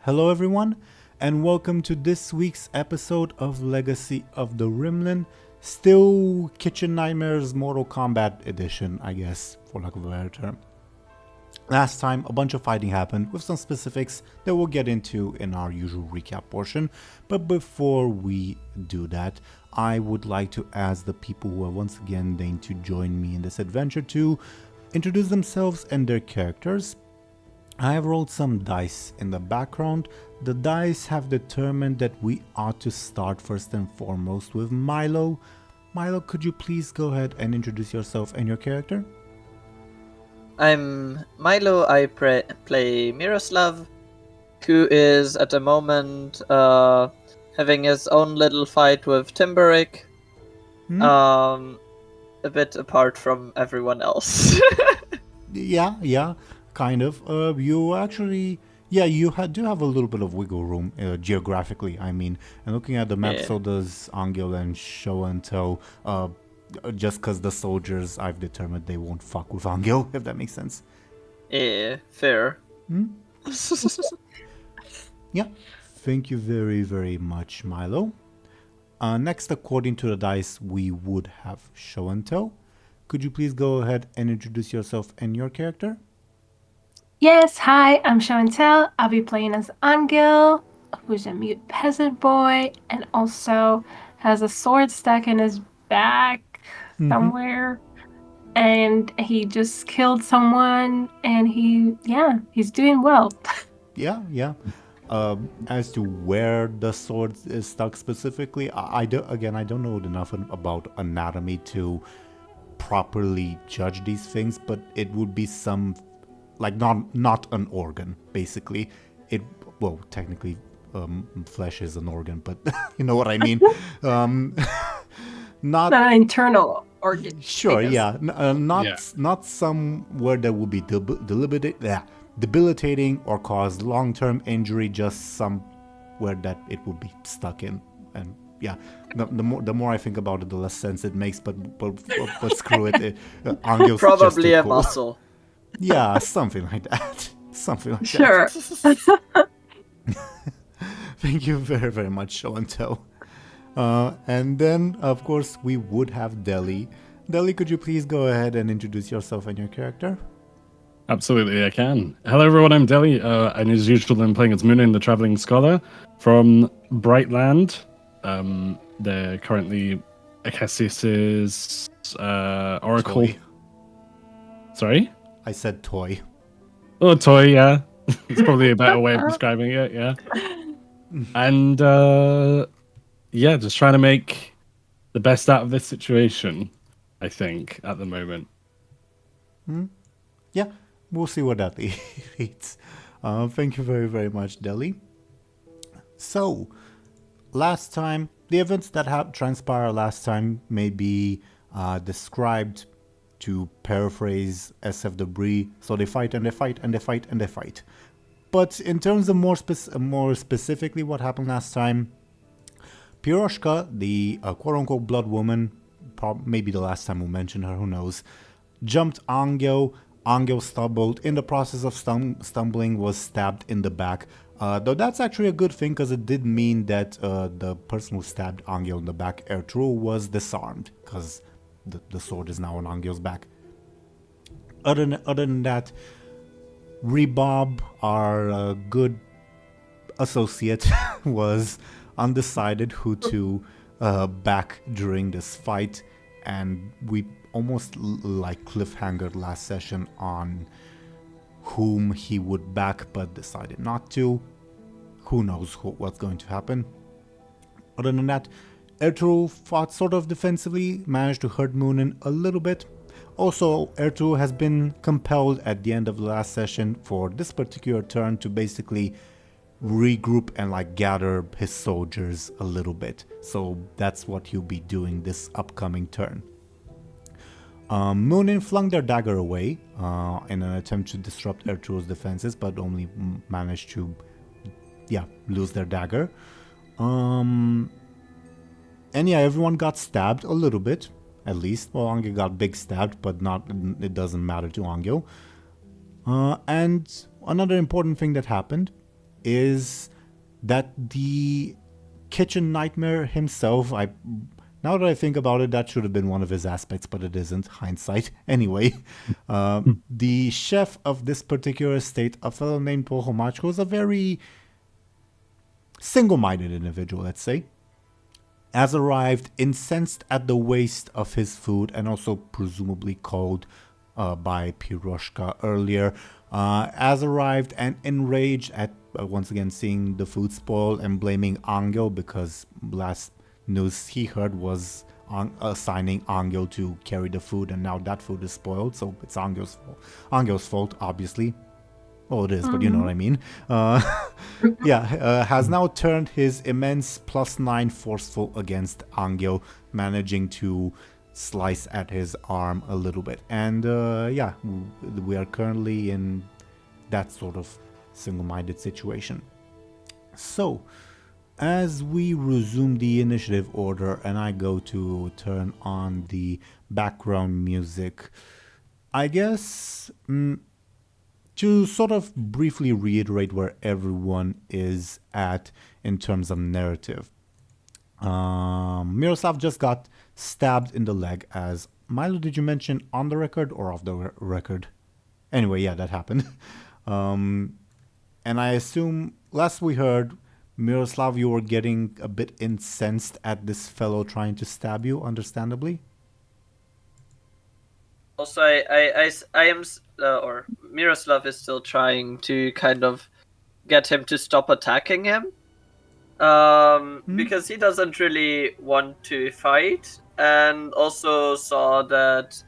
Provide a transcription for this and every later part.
Hello everyone, and welcome to this week's episode of Legacy of the Rimlen, still Kitchen Nightmares Mortal Kombat edition, I guess, for lack of a better term. Last time, a bunch of fighting happened with some specifics that we'll get into in our usual recap portion, but before we do that, I would like to ask the people who are once again deigned to join me in this adventure to introduce themselves and their characters. I have rolled some dice in the background. The dice have determined that we ought to start first and foremost with Milo. Milo, could you please go ahead and introduce yourself and your character? I'm Milo. I play Miroslav, who is at the moment having his own little fight with Timberic, a bit apart from everyone else. Yeah, kind of. You actually, you do have a little bit of wiggle room geographically, I mean. And looking at the map, so does Anghel and Show&Tell. Just because the soldiers, I've determined they won't fuck with Anghel, if that makes sense. Yeah, fair. Yeah, thank you very, very much, Milo. Next, according to the dice, we would have Show&Tell. Could you please go ahead and introduce yourself and your character? Yes, hi, I'm Show&Tell. I'll be playing as Anghel, who's a mute peasant boy, and also has a sword stuck in his back somewhere. And he just killed someone, and he's doing well. Yeah. As to where the sword is stuck specifically, I don't know enough about anatomy to properly judge these things, but it would be some, like, not an organ, basically. Technically, flesh is an organ, but you know what I mean. Not an internal organ. Sure, yeah. Not somewhere that would be debilitating or cause long-term injury, just somewhere that it would be stuck in. And yeah, the more I think about it, the less sense it makes. But screw it. Angel's probably just a cool. muscle. Yeah, something like that. Sure. Thank you very, very much, Show&Tell. And then, of course, we would have Dely. Dely, could you please go ahead and introduce yourself and your character? Absolutely, I can. Hello, everyone. I'm Dely, and as usual, I'm playing as Muninn, the traveling scholar from Brightland. They're currently Acacius's oracle. Toy. Sorry? I said toy. Oh, toy, yeah. It's probably a better way of describing it, yeah. And, just trying to make the best out of this situation, I think, at the moment. Yeah, we'll see what that leads. Thank you very, very much, Dely. So, last time, the events that have transpired last time may be described, to paraphrase SF Debris. So they fight and they fight and they fight and they fight. But in terms of more specifically what happened last time, Piroshka, the quote-unquote blood woman, maybe the last time we mentioned her, who knows, jumped Anghel. Anghel stumbled. In the process of stumbling, was stabbed in the back. Though that's actually a good thing, because it did mean that the person who stabbed Anghel in the back, Ertrul, was disarmed, because the sword is now on Angel's back. Other than that, Rebob, our good associate, was undecided who to back during this fight, and we almost cliffhangered last session on whom he would back, but decided not to. Who knows what's going to happen. Other than that, Ertrul fought sort of defensively, managed to hurt Muninn a little bit. Also, Ertrul has been compelled at the end of the last session for this particular turn to basically regroup and gather his soldiers a little bit. So that's what he'll be doing this upcoming turn. Muninn flung their dagger away in an attempt to disrupt Ertrul's defenses, but only managed to lose their dagger. And everyone got stabbed a little bit, at least. Well, Anghel got big stabbed, but it doesn't matter to Anghel. And another important thing that happened, is that the kitchen nightmare himself, now that I think about it, that should have been one of his aspects, but it isn't. Hindsight. Anyway, the chef of this particular estate, a fellow named Pohomachko, is a very single-minded individual, let's say, has arrived incensed at the waste of his food and also presumably called by Piroshka earlier, has arrived and enraged at once again seeing the food spoil and blaming Anghel because last news he heard was assigning Anghel to carry the food, and now that food is spoiled, so it's Angel's fault, obviously. Oh, it is, but you know what I mean. Has now turned his immense +9 forceful against Anghel, managing to slice at his arm a little bit. And we are currently in that sort of single-minded situation. So, as we resume the initiative order and I go to turn on the background music, I guess to sort of briefly reiterate where everyone is at in terms of narrative. Miroslav just got stabbed in the leg, as Milo, did you mention on the record or off the record? Anyway, yeah, that happened. And I assume, last we heard, Miroslav, you were getting a bit incensed at this fellow trying to stab you, understandably? Also, I am, or Miroslav is still trying to kind of get him to stop attacking him. Because he doesn't really want to fight, and also saw that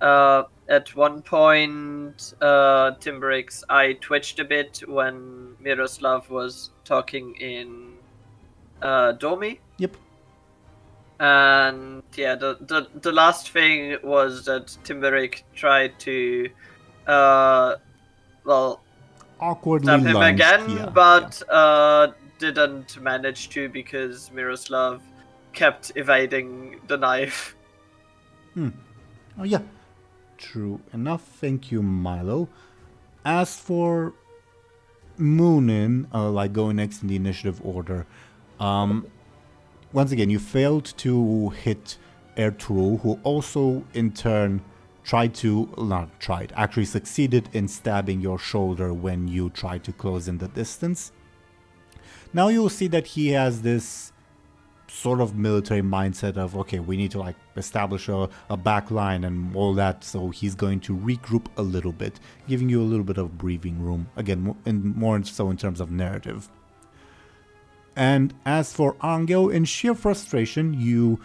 at one point Timberrake's eye twitched a bit when Miroslav was talking in Domi. Yep. And yeah, the last thing was that Timberrake tried to awkwardly stab him lunged. again, didn't manage to because Miroslav kept evading the knife. Oh yeah, true enough. Thank you, Milo. As for Muninn, like going next in the initiative order, once again, you failed to hit Ertuğrul, who also in turn actually succeeded in stabbing your shoulder when you tried to close in the distance. Now you'll see that he has this sort of military mindset of, okay, we need to like establish a back line and all that, so he's going to regroup a little bit, giving you a little bit of breathing room, again, more so in terms of narrative. And as for Anghel, in sheer frustration, you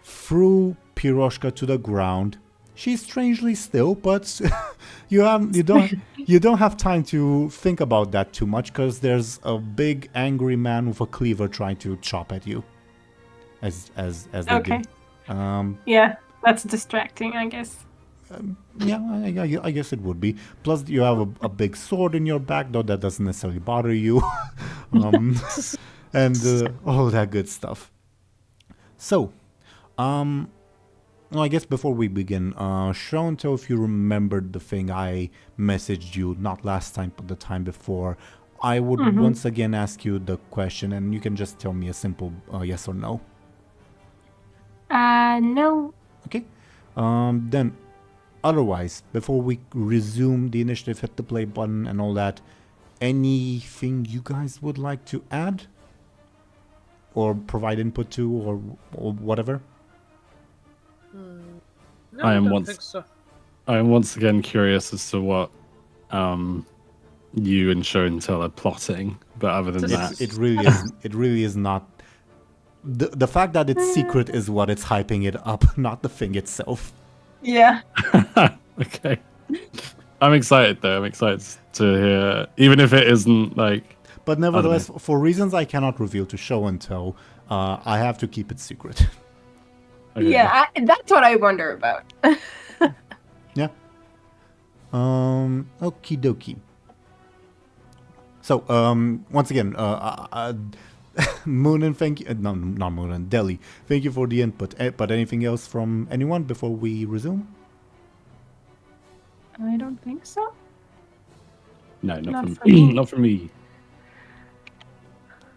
threw Piroshka to the ground. She's strangely still, but you don't have time to think about that too much, because there's a big angry man with a cleaver trying to chop at you, as they Okay. do. Yeah, that's distracting, I guess. I guess it would be. Plus, you have a big sword in your back, though that doesn't necessarily bother you, and all that good stuff. So, I guess before we begin, Show&Tell, if you remembered the thing I messaged you, not last time, but the time before, I would once again ask you the question, and you can just tell me a simple yes or no. No. Okay. Then, otherwise, before we resume the initiative, hit the play button and all that, anything you guys would like to add? Or provide input to, or whatever? No, I don't think so. am once again curious as to what you and Show&Tell are plotting, but other than that, It really is not. The fact that it's secret is what it's hyping it up, not the thing itself. Yeah. okay. I'm excited though. I'm excited to hear, even if it isn't like. But nevertheless, for reasons I cannot reveal to Show&Tell, I have to keep it secret. Okay. Yeah, that's what I wonder about. Yeah. Okie dokie. So, once again, Muninn, thank you. No, not Muninn, Deli. Thank you for the input. But anything else from anyone before we resume? I don't think so. No, Not not for me. not from me.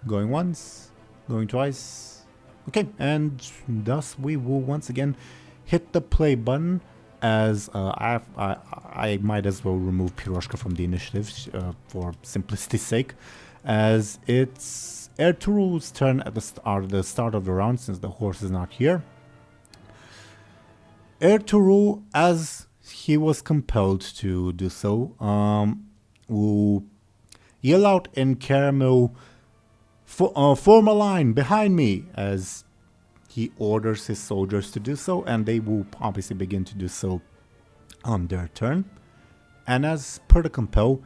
Going once, going twice. Okay, and thus we will once again hit the play button. As I might as well remove Piroshka from the initiative for simplicity's sake, as it's Ertuğrul's turn at the start of the round, since the horse is not here. Ertuğrul, as he was compelled to do so, will yell out in Caramel, "Form a line behind me," as he orders his soldiers to do so, and they will obviously begin to do so on their turn. And as per the compel,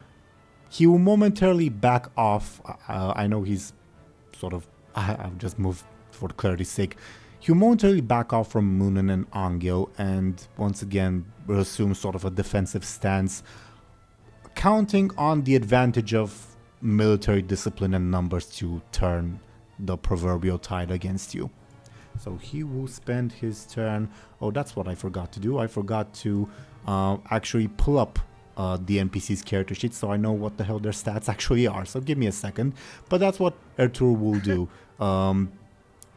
he will momentarily back off. I know he's sort of... I've just moved for clarity's sake. He will momentarily back off from Muninn and Anghel, and once again will assume sort of a defensive stance, counting on the advantage of military discipline and numbers to turn the proverbial tide against you. So he will spend his turn... Oh, that's what I forgot to do. I forgot to actually pull up the NPC's character sheet so I know what the hell their stats actually are. So give me a second. But that's what Ertuğrul will do.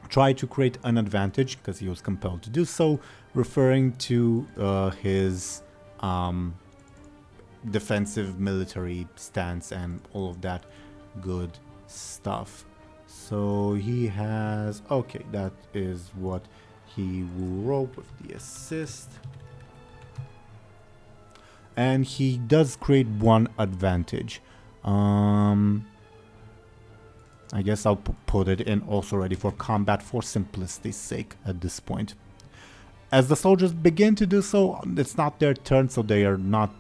Try to create an advantage, because he was compelled to do so, referring to his defensive military stance and all of that good stuff. So he has... Okay, that is what he will roll with the assist. And he does create one advantage. I guess I'll put it in also ready for combat for simplicity's sake at this point. As the soldiers begin to do so, it's not their turn, so they are not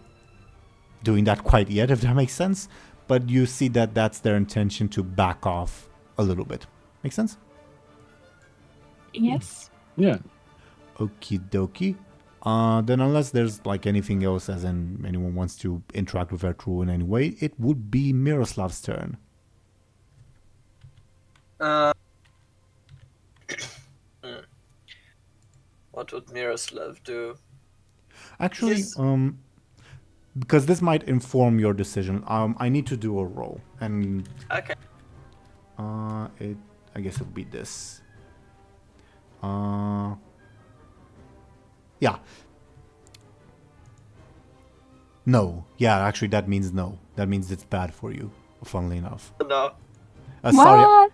doing that quite yet, if that makes sense. But you see that that's their intention, to back off a little bit. Make sense? Yes. Yeah. Okie dokie. Then unless there's like anything else, as in anyone wants to interact with Ertuğrul in any way, it would be Miroslav's turn. What would Miroslav do? Actually, because this might inform your decision, I need to do a roll, and Okay. I guess it'll be this. Yeah. No. Yeah, actually that means no. That means it's bad for you, funnily enough. No. Sorry.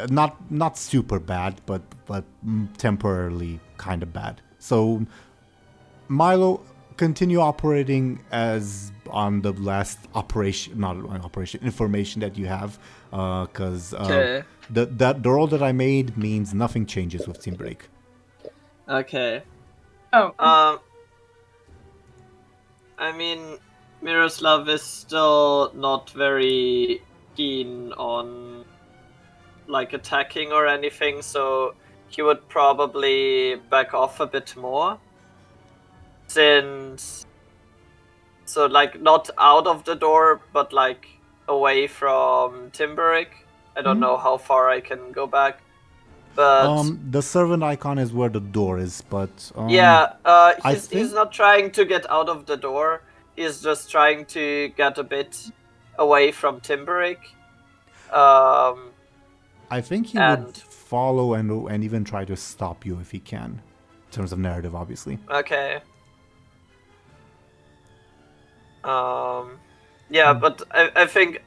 What? Not super bad, but temporarily kind of bad. So Milo, continue operating as on the last information that you have, because Okay. the roll that I made means nothing changes with Team Break. Okay. Oh. I mean, Miroslav is still not very keen on like attacking or anything, so he would probably back off a bit more. Since, so like not out of the door, but like away from Timberic. I don't know how far I can go back, but The servant icon is where the door is, but yeah, he's he's not trying to get out of the door. He's just trying to get a bit away from Timberic. I think he and- would follow and even try to stop you if he can, in terms of narrative, obviously. Okay. Yeah, but I think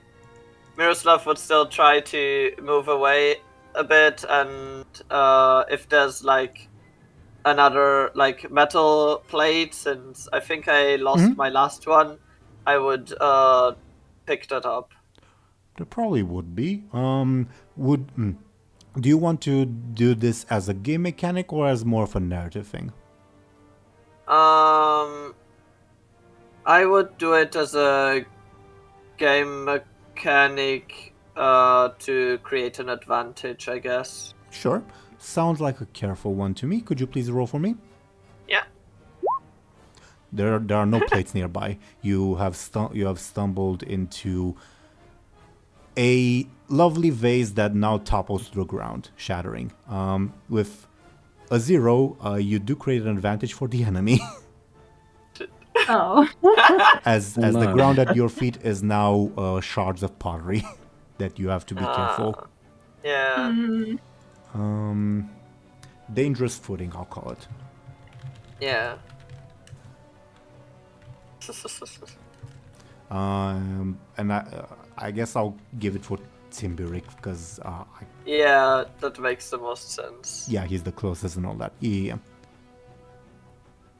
Miroslav would still try to move away a bit, and if there's like another like metal plate, since I think I lost my last one, I would pick that up. There probably would be. Do you want to do this as a game mechanic or as more of a narrative thing? I would do it as a game mechanic to create an advantage, I guess. Sure. Sounds like a careful one to me. Could you please roll for me? Yeah. There are no plates nearby. You have stumbled into a lovely vase that now topples to the ground, shattering. With a 0, you do create an advantage for the enemy. Oh. as Oh, the no. ground at your feet is now shards of pottery that you have to be careful. Yeah. Dangerous footing, I'll call it. Yeah. And I guess I'll give it for Timberrick because Yeah, that makes the most sense. yeah, he's the closest and all that. Yeah.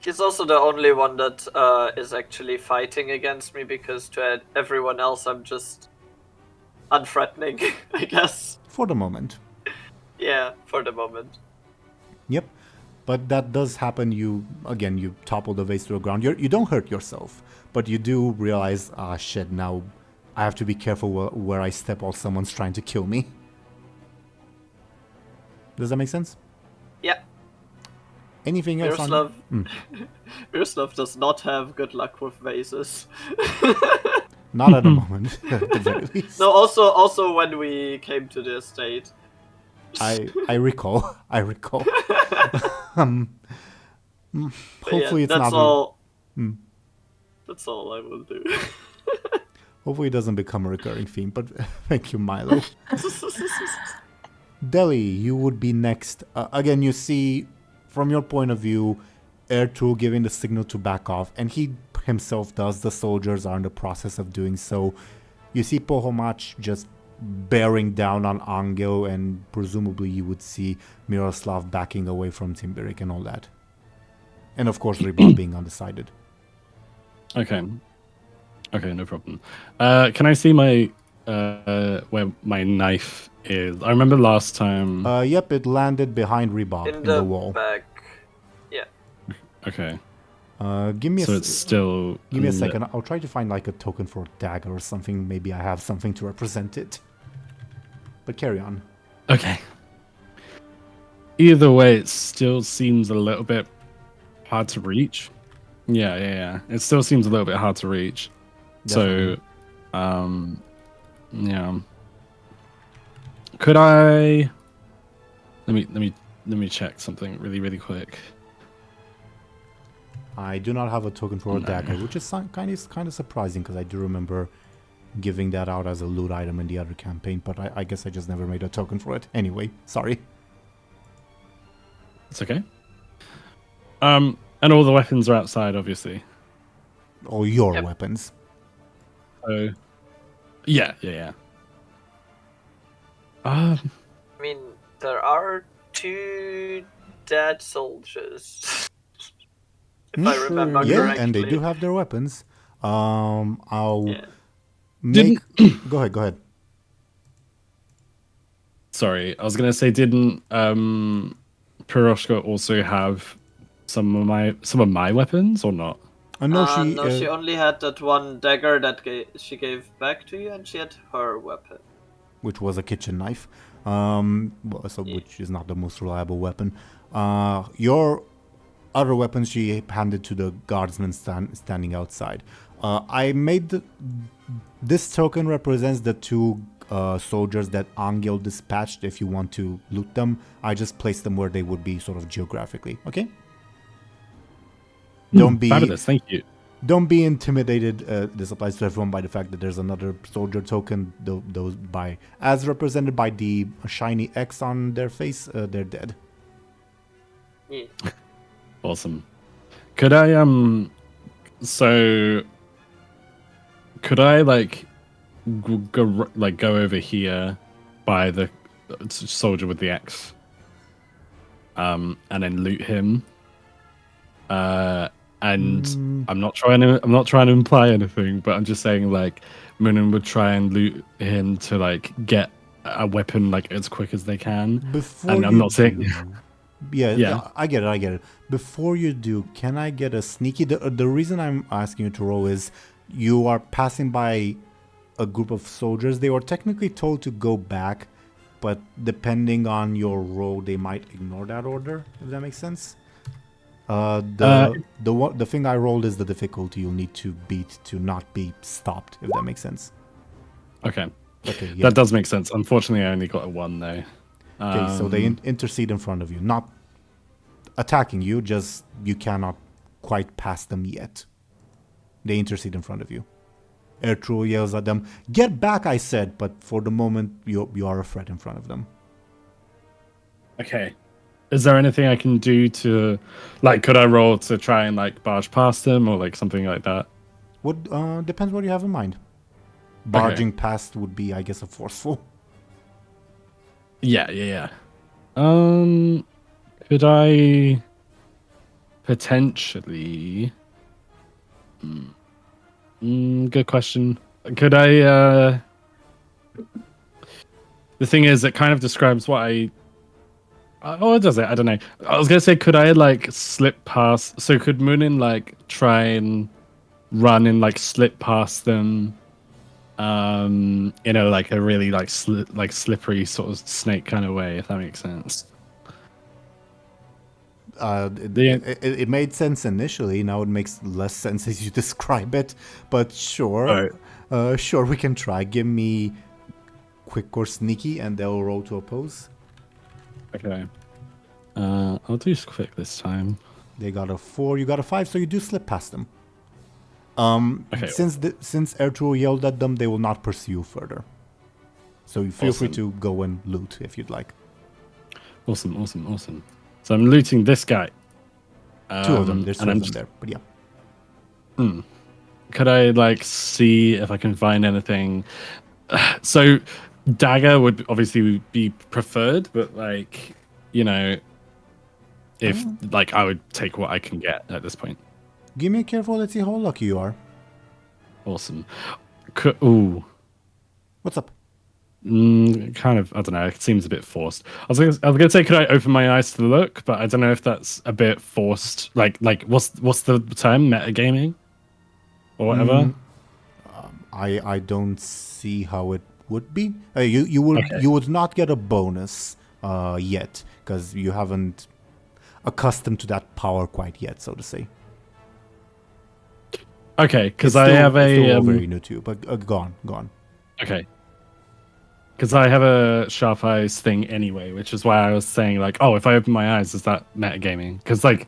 He's also the only one that is actually fighting against me, because to everyone else I'm just unthreatening, I guess. For the moment. Yeah, for the moment. Yep. But that does happen. You topple the vase to the ground. You don't hurt yourself, but you do realize, shit, now I have to be careful where I step while someone's trying to kill me. Does that make sense? Yeah. Anything else Miroslav, Miroslav does not have good luck with vases. Not at the moment, at the very least. No, also when we came to the estate. I recall. Hopefully it's that's not. all. That's all I will do. Hopefully it doesn't become a recurring theme. But thank you, Milo. Deli, you would be next. Again, you see, from your point of view, Ertuğrul giving the signal to back off, and he himself does. The soldiers are in the process of doing so. You see Pohomach just bearing down on Anghel, and presumably you would see Miroslav backing away from Timberrick and all that. And of course, Ribal being undecided. Okay, no problem. Can I see my where my knife is? I remember last time. Yep, it landed behind Ribal in the wall. Back. Yeah. Okay. Give me it's still. Give me a second. I'll try to find like a token for a dagger or something. Maybe I have something to represent it. But carry on. Okay. Either way, it still seems a little bit hard to reach. Yeah. It still seems a little bit hard to reach. Definitely. So, yeah. Could I? Let me check something really quick. I do not have a token for a dagger, which is kind of surprising because I do remember giving that out as a loot item in the other campaign, but I guess I just never made a token for it. Anyway, sorry. It's okay. And all the weapons are outside, obviously. All your weapons. So, yeah. I mean, there are 2 dead soldiers. If I remember correctly. Yeah, and they do have their weapons. I'll make... Go ahead. Sorry, I was gonna say, didn't Piroshka also have some of my weapons or not? No, she only had that one dagger that she gave back to you, and she had her weapon, which was a kitchen knife. Which is not the most reliable weapon. Your other weapons she handed to the guardsmen standing outside. I made this token represents the 2 soldiers that Anghel dispatched. If you want to loot them, I just placed them where they would be, sort of geographically. Okay. Don't be fabulous. Thank you. Don't be intimidated. This applies to everyone by the fact that there's another soldier token. Those as represented by the shiny X on their face, they're dead. Yeah. Awesome. Could I go over here by the soldier with the X, and then loot him? And I'm not trying to imply anything, but I'm just saying like Muninn would try and loot him to like get a weapon like as quick as they can. And I'm not saying. Yeah, I get it. Before you do, can I get a sneaky? The reason I'm asking you to roll is you are passing by a group of soldiers. They were technically told to go back, but depending on your roll, they might ignore that order. If that makes sense. The thing I rolled is the difficulty you'll need to beat to not be stopped. If that makes sense. Okay, yeah. That does make sense. Unfortunately, I only got a 1 though. Okay, so they intercede in front of you, not attacking you, just you cannot quite pass them yet. They intercede in front of you. Ertuğrul yells at them, "Get back, I said!" But for the moment, you are a threat in front of them. Okay. Is there anything I can do to, like, could I roll to try and like barge past them or like something like that? Would depends what you have in mind. Barging past would be, I guess, a forceful. Yeah. Could I potentially? Good question. Could I? The thing is, it kind of describes what I. Oh, does it? I don't know. I was gonna say, could I like slip past? So could Muninn like try and run and like slip past them? Like a really like slippery sort of snake kind of way, if that makes sense. It made sense initially. Now it makes less sense as you describe it. But sure, sure, we can try. Give me quick or sneaky, and they'll roll to oppose. Okay. I'll do quick this time. They got a 4, you got a 5, so you do slip past them. Okay. Since Ertuğrul yelled at them, they will not pursue further. So you feel free to go and loot if you'd like. Awesome. So I'm looting this guy. 2 of them. There's 2 of them there, but yeah. Could I like see if I can find anything? So dagger would obviously be preferred, but like, if like I would take what I can get at this point. Give me a careful. Let's see how lucky you are. Awesome. Ooh. What's up? Kind of. I don't know. It seems a bit forced. I was gonna say, could I open my eyes to look? But I don't know if that's a bit forced. Like what's the term? Metagaming, or whatever. I don't see how it would be. You would not get a bonus yet because you haven't accustomed to that power quite yet, so to say. Okay, because I have a very new to you, but go on. Okay. Because I have a sharp eyes thing anyway, which is why I was saying like, oh, if I open my eyes, is that metagaming? Because like,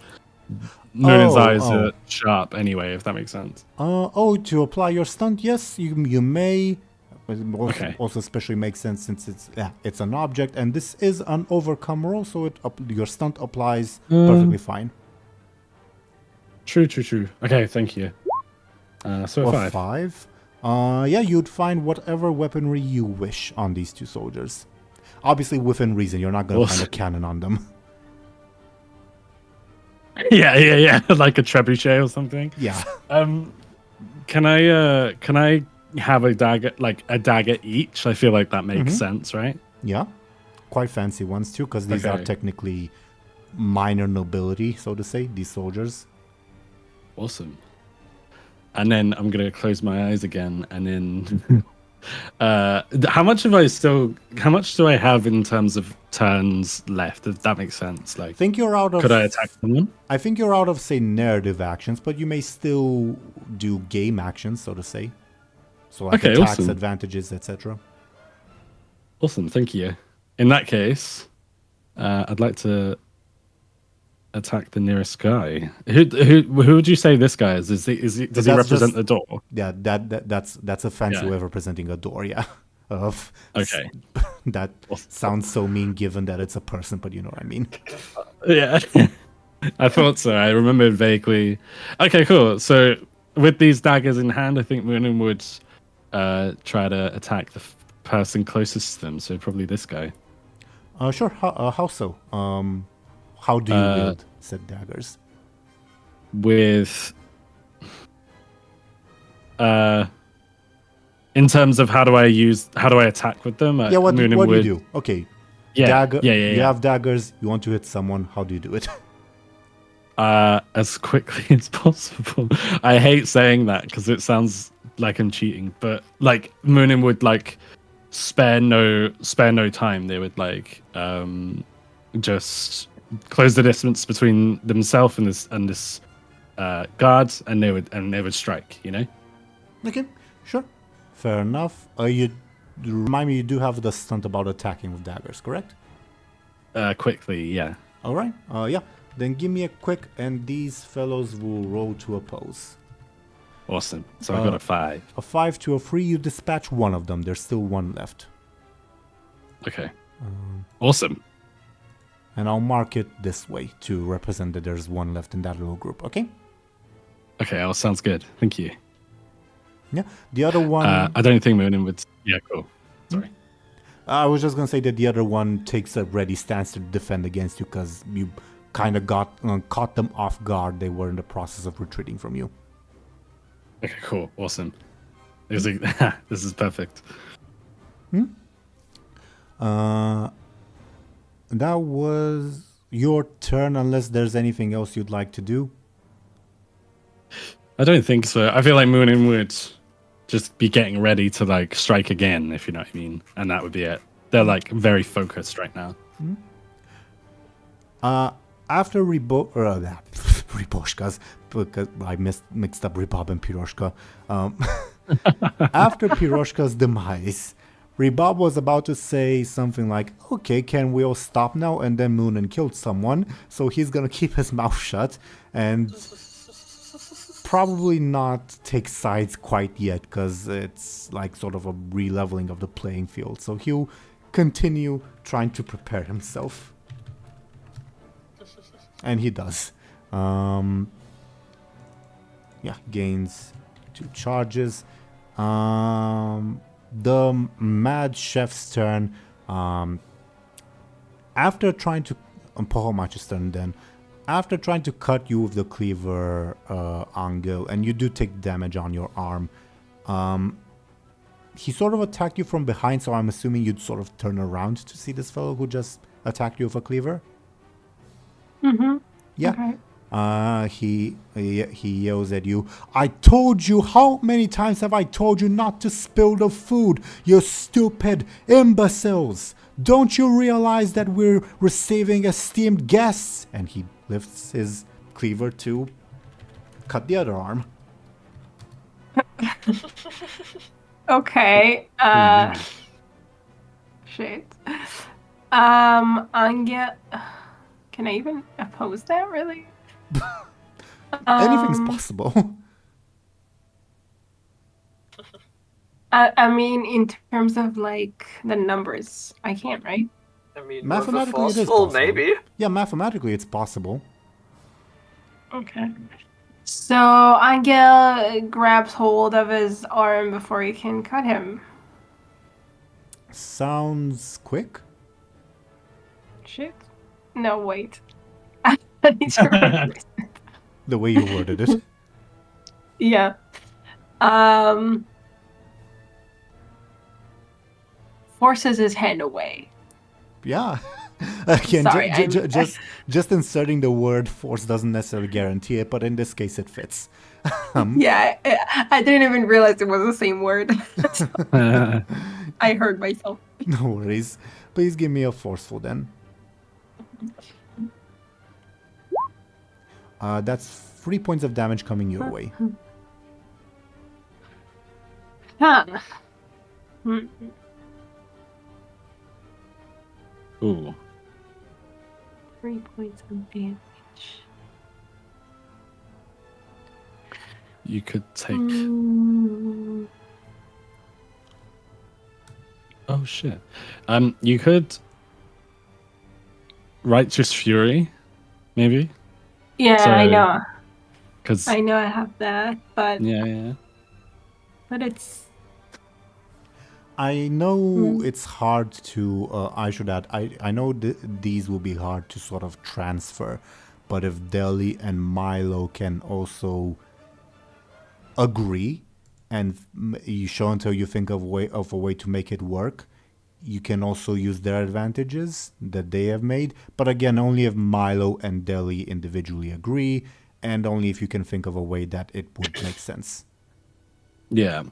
Muninn's eyes are sharp anyway, if that makes sense. To apply your stunt, yes, you may. Okay. Also, especially makes sense since it's an object, and this is an overcome roll, so your stunt applies perfectly fine. True. Okay, thank you. So a 5. You'd find whatever weaponry you wish on these 2 soldiers. Obviously, within reason. You're not going to find a cannon on them. Yeah. Like a trebuchet or something. Yeah. Can I have a dagger each? I feel like that makes sense, right? Yeah. Quite fancy ones too, because these are technically minor nobility, so to say, these soldiers. Awesome. And then I'm gonna close my eyes again, and then how much do I have in terms of turns left? If that makes sense. Like, could I attack someone? I think you're out of, say, narrative actions, but you may still do game actions, so to say. So like attacks, advantages, etc. Awesome, thank you. In that case, I'd like to attack the nearest guy. Who would you say this guy is? Does he represent the door? Yeah, that's a fancy way of representing a door. Yeah. Okay. That sounds so mean, given that it's a person, but you know what I mean. Yeah. I thought so. I remembered vaguely. Okay, cool. So with these daggers in hand, I think Muninn would try to attack the person closest to them. So probably this guy. Sure. How so? How do you wield said daggers? With in terms of how do I attack with them? What do you do? Okay. Yeah. You have daggers, you want to hit someone, how do you do it? As quickly as possible. I hate saying that because it sounds like I'm cheating, but like Muninn would like spare no time. They would like just close the distance between themselves and this guard, and they would strike. Okay, sure, fair enough. You remind me, you do have the stunt about attacking with daggers, correct? Quickly, yeah. All right. Yeah. Then give me a quick, and these fellows will roll to oppose. Awesome. So I got a 5. A 5 to a 3, you dispatch one of them. There's still one left. Okay. Awesome. And I'll mark it this way to represent that there's one left in that little group, okay? Okay, that sounds good. Thank you. Yeah. The other one... I don't think Muninn would... Yeah, cool. Sorry. I was just going to say that the other one takes a ready stance to defend against you because you kind of caught them off guard. They were in the process of retreating from you. Okay, cool. Awesome. This is perfect. That was your turn, unless there's anything else you'd like to do. I don't think so. I feel like Muninn would just be getting ready to like strike again, if you know what I mean. And that would be it. They're like very focused right now. After Riboshka's, because I mixed up Ribob and Piroshka. After Piroshka's demise, Ribob was about to say something like, okay, can we all stop now? And then Muninn killed someone, so he's gonna keep his mouth shut and probably not take sides quite yet, because it's like sort of a re-leveling of the playing field. So he'll continue trying to prepare himself. And he does. Yeah, gains 2 charges. The Mad Chef's turn. After trying to... Pohomach's turn then. After trying to cut you with the cleaver, Anghel, and you do take damage on your arm, he sort of attacked you from behind, so I'm assuming you'd sort of turn around to see this fellow who just attacked you with a cleaver? Mm-hmm. Yeah. Okay. He yells at you, I told you, how many times have I told you not to spill the food, you stupid imbeciles? Don't you realize that we're receiving esteemed guests? And he lifts his cleaver to cut the other arm. Okay. Shit. Anghel. Can I even oppose that, really? Anything's possible. I mean, in terms of, like, the numbers, I can't, right? I mean, Mathematically, with it a is forceful, possible. maybe. Yeah, mathematically, it's possible. Okay. So, Anghel grabs hold of his arm before he can cut him. Sounds quick. Shit. No, wait. I need to rephrase it. The way you worded it. Yeah. Forces his hand away. Yeah. Again, Sorry, just inserting the word force doesn't necessarily guarantee it, but in this case it fits. Yeah, I didn't even realize it was the same word. So I heard myself. No worries. Please give me a forceful then. That's 3 points of damage coming your way. Huh. Ooh. 3 points of damage. You could take... Oh, shit. You could... Righteous Fury, maybe? Yeah, So, I know. 'Cause... I know I have that, but Yeah. but it's... I know it's hard to... I should add, I know these will be hard to sort of transfer, but if Dely and Milo can also agree, and you show until you think of a way to make it work, you can also use their advantages that they have made. But again, only if Milo and Dely individually agree, and only if you can think of a way that it would make sense. Yeah,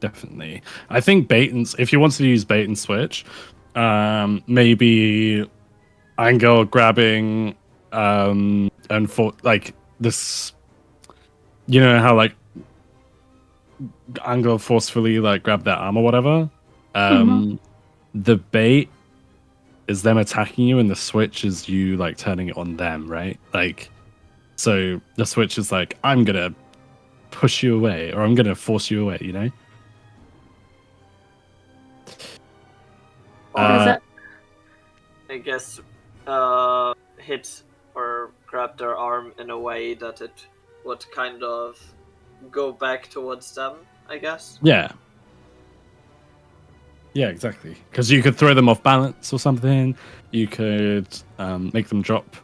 definitely. I think if you want to use bait and switch, maybe Anghel grabbing and for like this, you know how like Anghel forcefully like grab their arm or whatever. The bait is them attacking you, and the switch is you like turning it on them, right? Like, so the switch is like, I'm gonna push you away, or I'm gonna force you away. You know. What is it? I guess hit or grab their arm in a way that it would kind of go back towards them, I guess. Yeah. Yeah, exactly. Because you could throw them off balance or something. You could make them drop.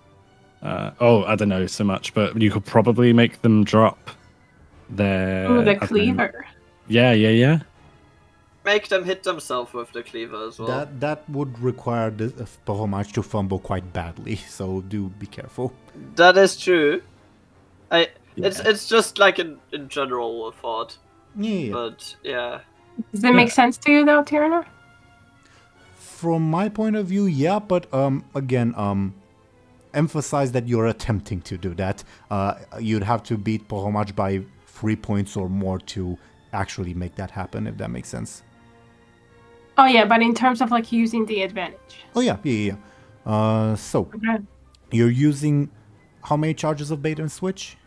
I don't know so much, but you could probably make them drop their. Ooh, the cleaver. Yeah. Make them hit themselves with the cleaver as well. That would require the Pohomach to fumble quite badly, so do be careful. That is true. It's just like in general a thought. Yeah. But yeah. Does it make sense to you though, Teeironor? From my point of view, yeah, but again, emphasize that you're attempting to do that. You'd have to beat Pohomach by 3 points or more to actually make that happen, if that makes sense. Oh yeah, but in terms of like using the advantage. Oh yeah. So Okay. you're using how many charges of bait and switch?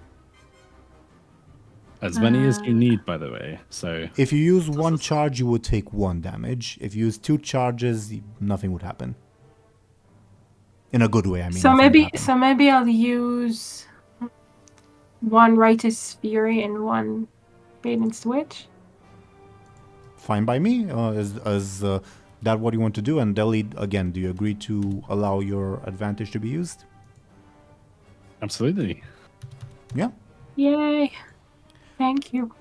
As many as you need, by the way. So If you use one charge, you would take 1 damage. If you use 2 charges, nothing would happen. In a good way, I mean. So nothing would maybe happen. I'll use 1 Righteous Fury and 1 Bait and Switch. Fine by me. Is that what you want to do? And Dely, again, do you agree to allow your advantage to be used? absolutely. Yeah. Yay. Thank you.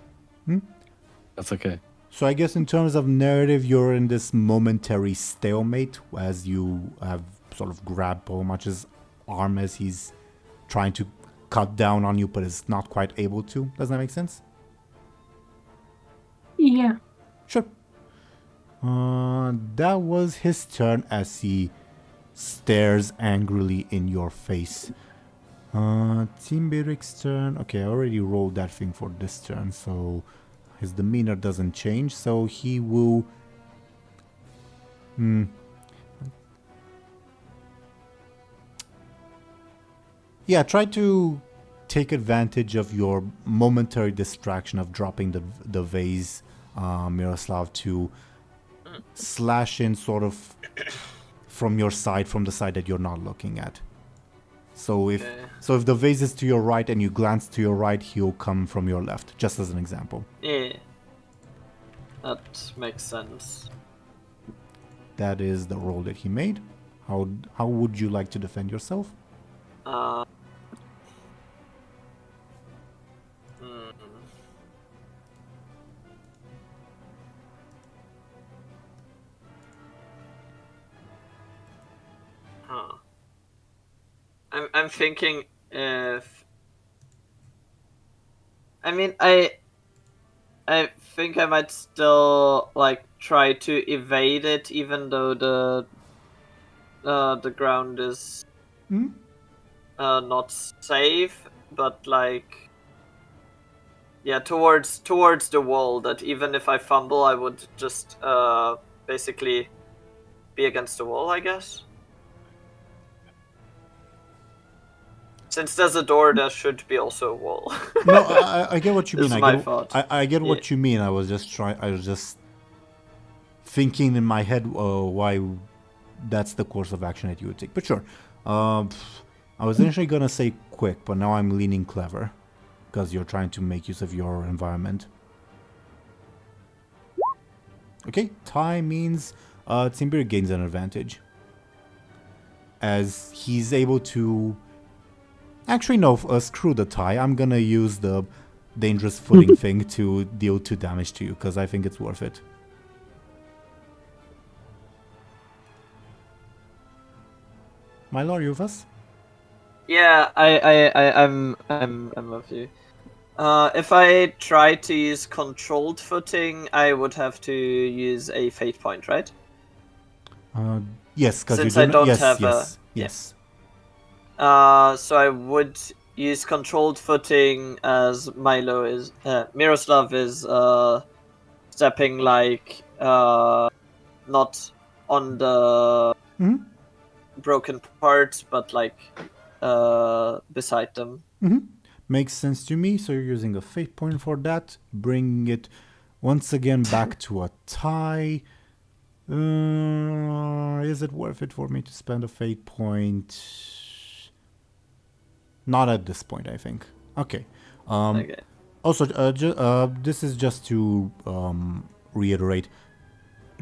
That's okay. So I guess in terms of narrative, you're in this momentary stalemate as you have sort of grabbed Pohomach's arm as he's trying to cut down on you, but is not quite able to. Does that make sense? Yeah. Sure. That was his turn as he stares angrily in your face. Timberik's turn. Okay, I already rolled that thing for this turn, so his demeanor doesn't change, so he will... Yeah, try to take advantage of your momentary distraction of dropping the vase, Miroslav, to slash in sort of from your side, from the side that you're not looking at. So if the vase is to your right and you glance to your right, he'll come from your left, just as an example. Yeah. That makes sense. That is the roll that he made. How would you like to defend yourself? I'm thinking if... I mean, I think I might still like try to evade it, even though the ground is not safe. But like, yeah, towards the wall. That even if I fumble, I would just basically be against the wall, I guess. Since there's a door, there should be also a wall. No, I get what you mean. This is my thought. I get what you mean. I was just thinking in my head why that's the course of action that you would take. But sure. I was initially gonna say quick, but now I'm leaning clever because you're trying to make use of your environment. Okay, tie means Timber gains an advantage as he's able to. Actually, no, screw the tie. I'm gonna use the dangerous footing thing to deal 2 damage to you, because I think it's worth it. Milo, are you with us? Yeah, I'm with you. If I try to use controlled footing, I would have to use a fate point, right? Yes, because you Since I don't have yes. So I would use controlled footing as Miroslav is stepping like not on the broken parts, but like beside them. Makes sense to me. So you're using a fate point for that, bringing it once again back to a tie. Is it worth it for me to spend a fate point? Not at this point, I think. Okay. Okay. Also, this is just to reiterate.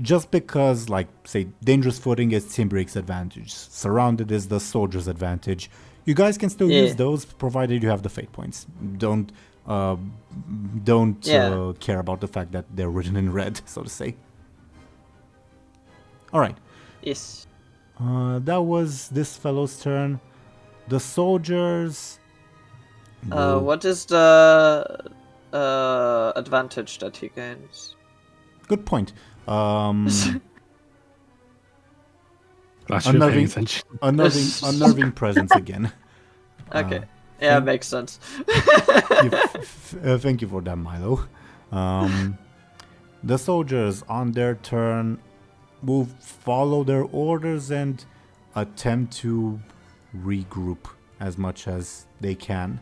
Just because, like, say, dangerous footing is Timberic's advantage, surrounded is the soldier's advantage. You guys can still use those, provided you have the fate points. Don't care about the fact that they're written in red, so to say. All right. Yes. That was this fellow's turn. The soldiers. What is the advantage that he gains? Good point. Glad you're paying attention. Unnerving presence again. Okay. Makes sense. Thank you for that, Milo. The soldiers, on their turn, will follow their orders and attempt to regroup as much as they can.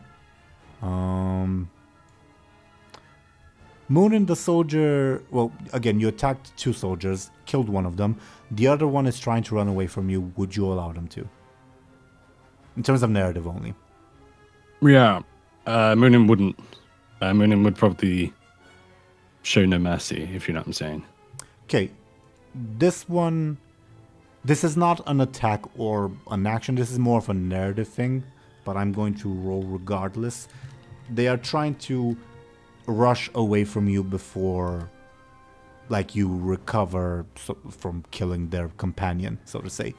Muninn, the soldier, well, again, you attacked 2 soldiers, killed one of them. The other one is trying to run away from you. Would you allow them to? In terms of narrative only. Yeah. Muninn wouldn't. Muninn would probably show no mercy, if you know what I'm saying. Okay. This is not an attack or an action. This is more of a narrative thing, but I'm going to roll regardless. They are trying to rush away from you before, like, you recover from killing their companion, so to say.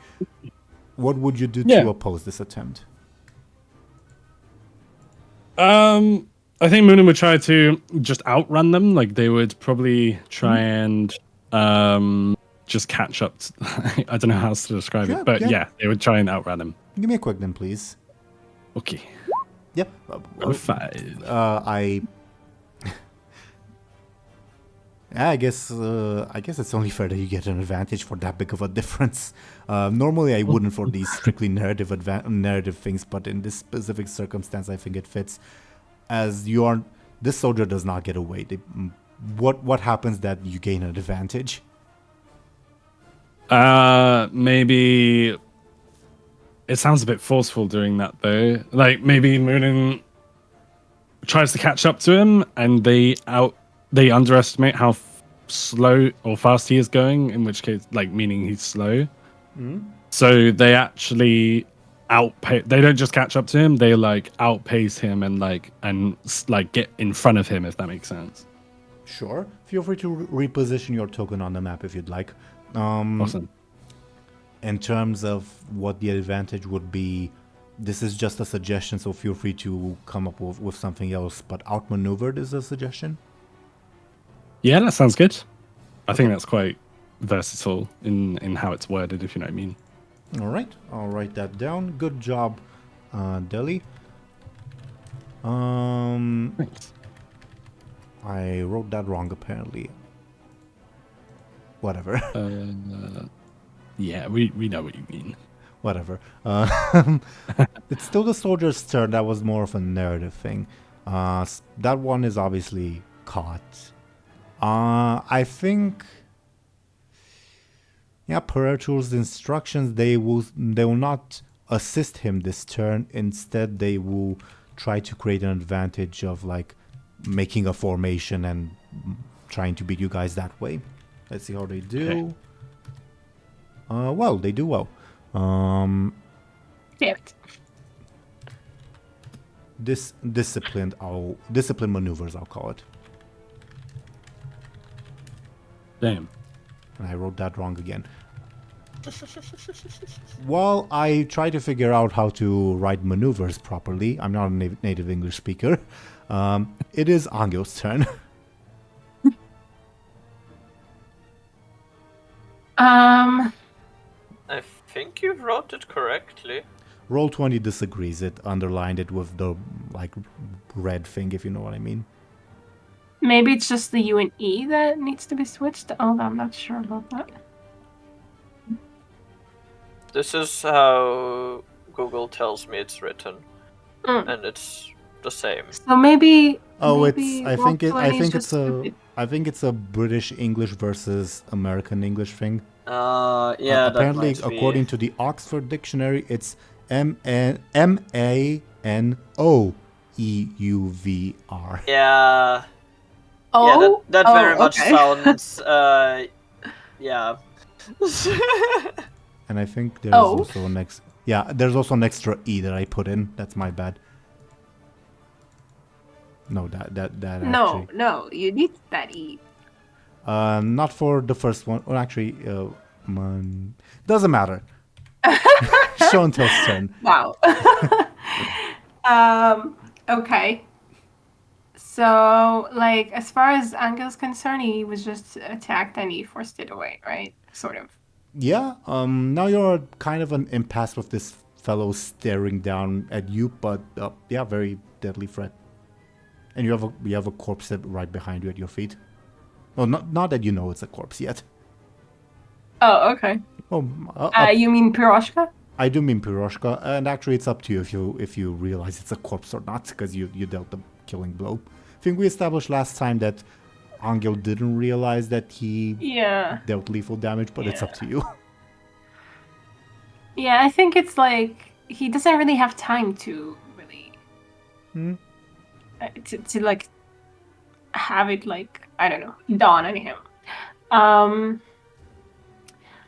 What would you do to oppose this attempt? I think Muninn would try to just outrun them. Like, they would probably try and just catch up. I don't know how else to describe it, but they would try and outrun them. Give me a quick then, please. Okay. Yep. 5. I guess it's only fair that you get an advantage for that big of a difference. Normally, I wouldn't for these strictly narrative things, but in this specific circumstance, I think it fits. As this soldier does not get away. What happens that you gain an advantage? Maybe it sounds a bit forceful doing that though. Like maybe Muninn tries to catch up to him, and they underestimate how slow or fast he is going. In which case, like meaning he's slow. Mm-hmm. So they actually outpace. They don't just catch up to him. They like outpace him and get in front of him. If that makes sense. Sure. Feel free to reposition your token on the map if you'd like. Awesome. In terms of what the advantage would be, this is just a suggestion, so feel free to come up with something else. But outmaneuvered is a suggestion. Yeah, that sounds good. I think that's quite versatile in how it's worded, if you know what I mean. All right, I'll write that down. Good job, Deli. Thanks. I wrote that wrong, apparently. Whatever. Yeah, we know what you mean. Whatever. It's still the soldier's turn. That was more of a narrative thing. That one is obviously caught. I think... Yeah, per Artur's instructions, they will not assist him this turn. Instead, they will try to create an advantage of, like, making a formation and trying to beat you guys that way. Let's see how they do. Okay. Well, they do well. Damn it. Disciplined maneuvers, I'll call it. Damn. And I wrote that wrong again. While I try to figure out how to write maneuvers properly, I'm not a native English speaker. It is Anghel's turn. I think you wrote it correctly. Roll20 disagrees. It underlined it with the red thing, if you know what I mean. Maybe it's just the U and E that needs to be switched. Oh, I'm not sure about that. This is how Google tells me it's written. And it's the same. So maybe. Oh, maybe I think Roll20 is it's just stupid. I think it's a British English versus American English thing. Yeah, Apparently, that might according to the Oxford Dictionary, it's MANOEUVR. Yeah. Oh, Yeah, that very much okay. sounds. Yeah. And I think there's Oh. also there's also an extra E that I put in. That's my bad. No, that actually. No, you need that E. Not for the first one. Well, actually, doesn't matter. Show&Tell's turn. Wow. Okay. So, like, as far as Angel's concerned, he was just attacked and he forced it away, right? Sort of. Yeah. Now you're kind of an impasse with this fellow staring down at you, but yeah, very deadly threat. And you have a corpse right behind you at your feet. Well, not that you know it's a corpse yet. Oh, okay. Oh, You mean Piroshka? I do mean Piroshka, and actually it's up to you if you realize it's a corpse or not, because you dealt the killing blow. I think we established last time that Anghel didn't realize that he dealt lethal damage, but it's up to you. Yeah, I think it's like he doesn't really have time to really to like have it like, I don't know, dawn on him.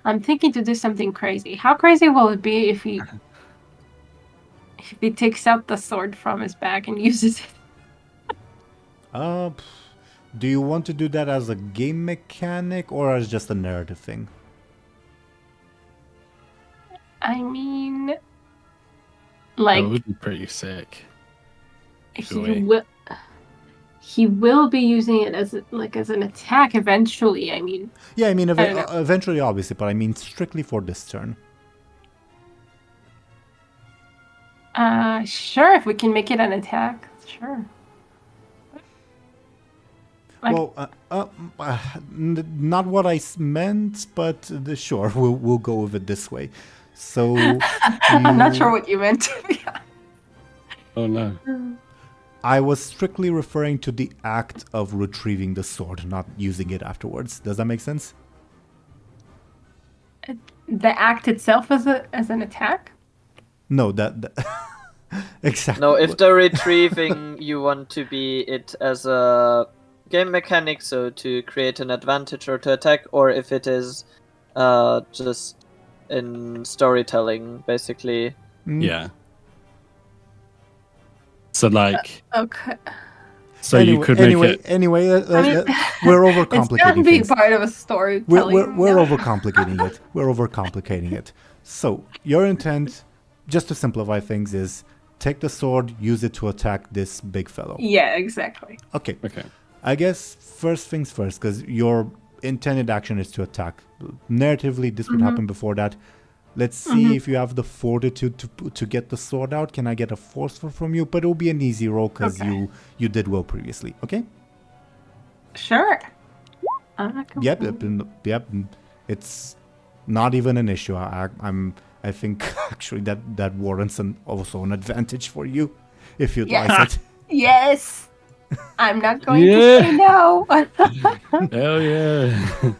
I'm thinking to do something crazy. How crazy will it be if he takes out the sword from his bag and uses it? Do you want to do that as a game mechanic or as just a narrative thing? I mean, That like would be pretty sick. he will be using it as an attack eventually. I mean, Yeah, I mean I don't know. eventually, obviously, but I mean strictly for this turn. Sure, if we can make it an attack, sure. Like- Well, not what I meant, but sure, we'll go with it this way. So I'm not sure what you meant. To be honest. Oh no. I was strictly referring to the act of retrieving the sword, not using it afterwards. Does that make sense? The act itself as an attack? No, that exactly. No, if the retrieving you want to be it as a game mechanic, so to create an advantage or to attack, or if it is just in storytelling, basically. Yeah. So like, Okay. so you could make it. Anyway, I mean, we're overcomplicating It's gonna be things. part of a storytelling. We're overcomplicating it. We're overcomplicating it. So your intent, just to simplify things, is take the sword, use it to attack this big fellow. Yeah, exactly. Okay. Okay. I guess first things first, because your intended action is to attack. Narratively, this would happen before that. Let's see if you have the fortitude to get the sword out. Can I get a forceful from you? But it'll be an easy roll because you did well previously. Okay. Sure. Yep. It's not even an issue. I think actually that warrants also an advantage for you if you'd like it. Yes. I'm not going to say no. Hell yeah.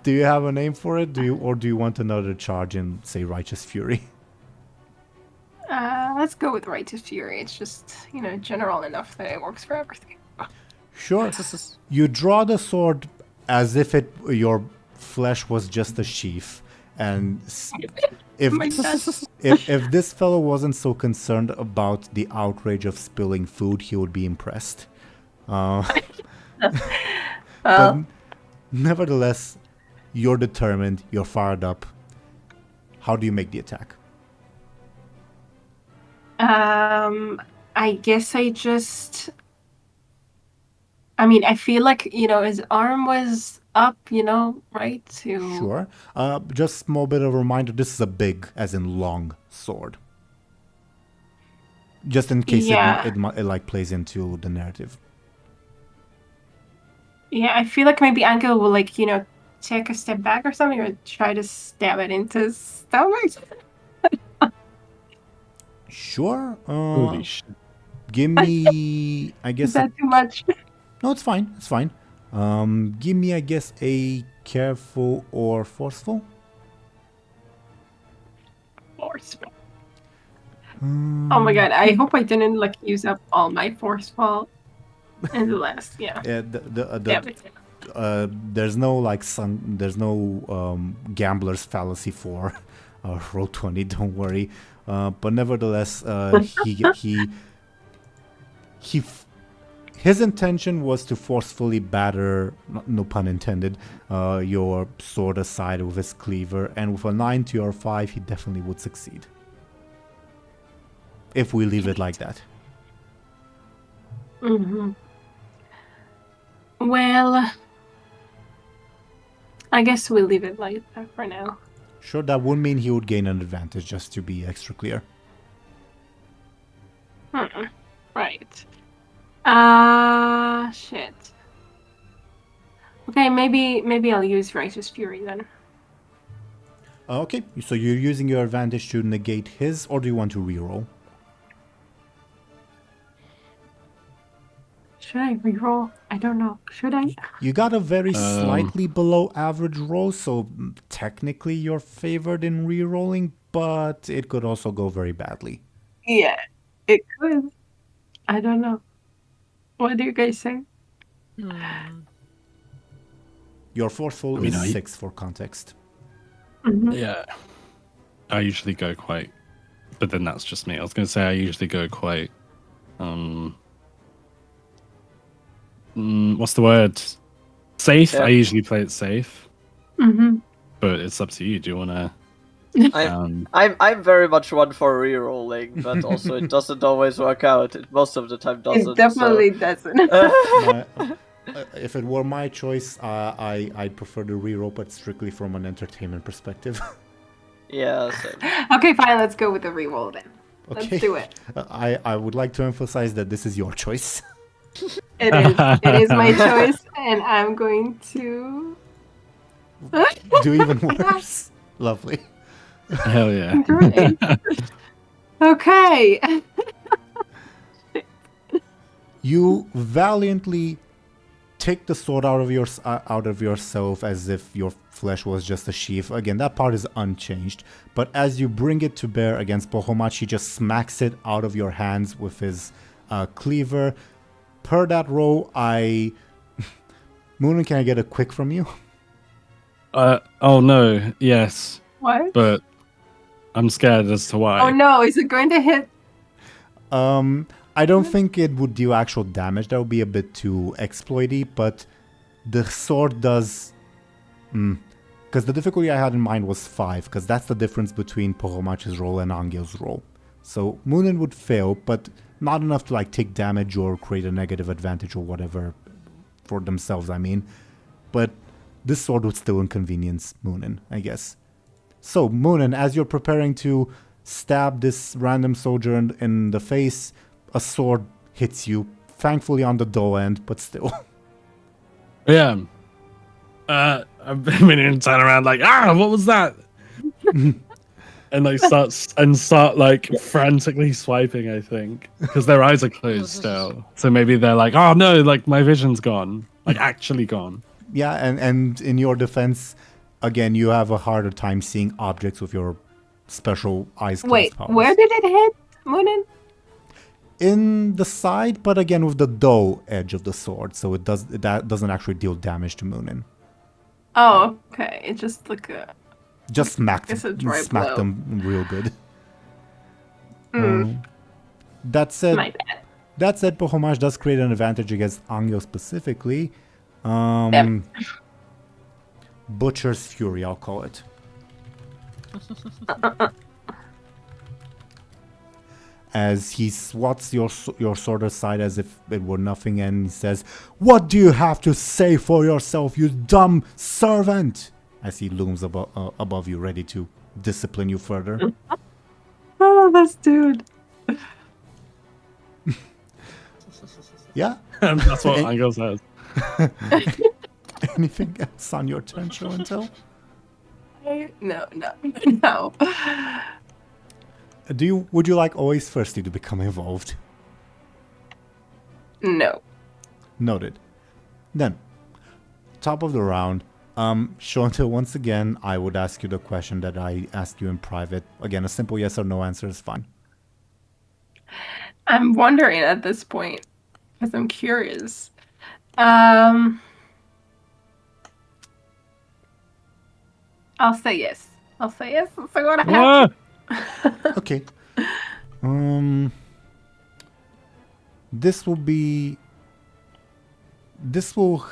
Do you have a name for it? Do you want another charge in, say, Righteous Fury? Let's go with Righteous Fury. It's just, general enough that it works for everything. Sure. You draw the sword as if your flesh was just a sheath, and if this fellow wasn't so concerned about the outrage of spilling food, he would be impressed. But nevertheless, you're determined. You're fired up. How do you make the attack? I guess I feel like, his arm was up, right? Sure. Just small bit of a reminder, this is a big, as in long, sword. Just in case it plays into the narrative. Yeah, I feel like maybe Anghel will, take a step back or something, or try to stab it into his stomach. Sure. Holy shit. Give me, I guess. Is that too much? No, it's fine. It's fine. Give me, I guess, a careful or forceful. Forceful. Oh my god! I hope I didn't like use up all my forceful in the last. Yeah. Yeah. Damn it. There's no like there's no gambler's fallacy for roll 20. Don't worry. But nevertheless, his intention was to forcefully batter, no pun intended, your sword aside with his cleaver, and with a 9 to your 5, he definitely would succeed. If we leave it like that. Mm-hmm. Well, I guess we'll leave it like that for now. Sure, that would mean he would gain an advantage, just to be extra clear. Right. Shit. Okay, maybe I'll use Righteous Fury then. Okay, so you're using your advantage to negate his, or do you want to reroll? Should I reroll? I don't know. Should I? You got a very slightly below average roll, so technically you're favored in rerolling, but it could also go very badly. Yeah, it could. I don't know. What do you guys say? Your forceful is 6 for context. Mm-hmm. Yeah. I usually go quite, but then that's just me. I was going to say I usually go quite, what's the word? Safe. Yeah. I usually play it safe, Mm-hmm. but it's up to you. Do you want to? I'm very much one for rerolling, but also it doesn't always work out. It most of the time doesn't. It definitely doesn't. If it were my choice, I'd prefer to reroll, but strictly from an entertainment perspective. Yeah. Same. Okay, fine. Let's go with the reroll then. Okay. Let's do it. I would like to emphasize that this is your choice. It is. It is my choice, and I'm going to Do even worse. Lovely. Hell yeah. Great. Okay. You valiantly take the sword out of yourself as if your flesh was just a sheath. Again, that part is unchanged. But as you bring it to bear against Pohomach, he just smacks it out of your hands with his cleaver. Per that roll, Muninn, can I get a quick from you? Oh no. Yes. What? But I'm scared as to why. Oh no! Is it going to hit? I don't think it would do actual damage. That would be a bit too exploity, but the sword does... Because the difficulty I had in mind was 5, because that's the difference between Pohomach's roll and Anghel's roll. So Muninn would fail, but not enough to like take damage or create a negative advantage or whatever for themselves, I mean. But this sword would still inconvenience Muninn, I guess. So Muninn, as you're preparing to stab this random soldier in the face, a sword hits you, thankfully on the dull end, but still. Yeah. I've been turn around like, what was that? And like start like frantically swiping, I think, because their eyes are closed still. So maybe they're like, oh no, like my vision's gone, like actually gone. Yeah, and in your defense, again, you have a harder time seeing objects with your special eyes closed. Wait, powers. where did it hit, Muninn? In the side, but again with the dull edge of the sword, so that doesn't actually deal damage to Muninn. Oh, okay. It's just like a... Just smacked It's a dry blow. them real good. Mm. That said, My bad. Pohomach does create an advantage against Anghel specifically. Yep. Butcher's Fury, I'll call it. As he swats your sword aside as if it were nothing, and he says, "What do you have to say for yourself, you dumb servant?" As he looms above you, ready to discipline you further. Oh, this dude. Yeah? That's what Anghel says. Anything else on your turn, Show&Tell? No. Would you like always firstly to become involved? No. Noted. Then, top of the round. Show&Tell, once again, I would ask you the question that I asked you in private. Again, a simple yes or no answer is fine. I'm wondering at this point, because I'm curious. I'll say yes. I'll say yes. So what I have. Okay. This will be. This will.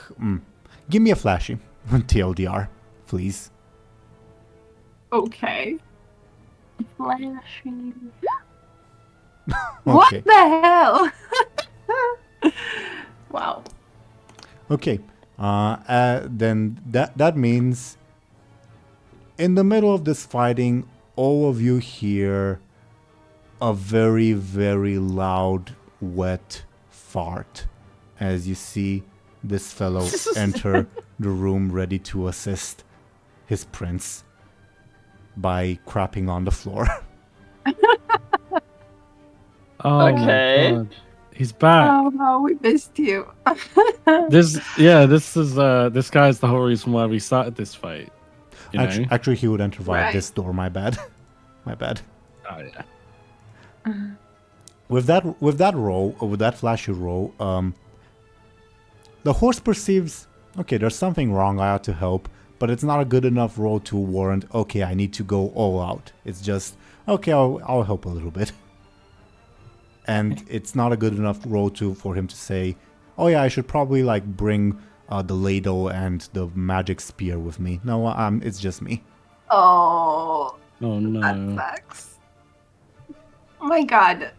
Give me a flashy. TLDR, please. Okay. Flashy. Okay. What the hell? Wow. Okay. Then that means in the middle of this fighting, all of you hear a very, very loud, wet fart as you see this fellow enter the room ready to assist his prince by crapping on the floor. Oh Okay. my god. He's back. Oh no, we missed you. This is this guy's the whole reason why we started this fight. You know? Actually, he would enter via Right. this door. My bad. My bad. Oh yeah. With that roll, or with that flashy roll, the horse perceives, okay, there's something wrong, I ought to help, but it's not a good enough roll to warrant, okay, I need to go all out. It's just, okay, I'll help a little bit. And it's not a good enough roll for him to say, oh yeah, I should probably like bring the ladle and the magic spear with me. No, it's just me. Oh, Oh that no. sucks. Oh my god.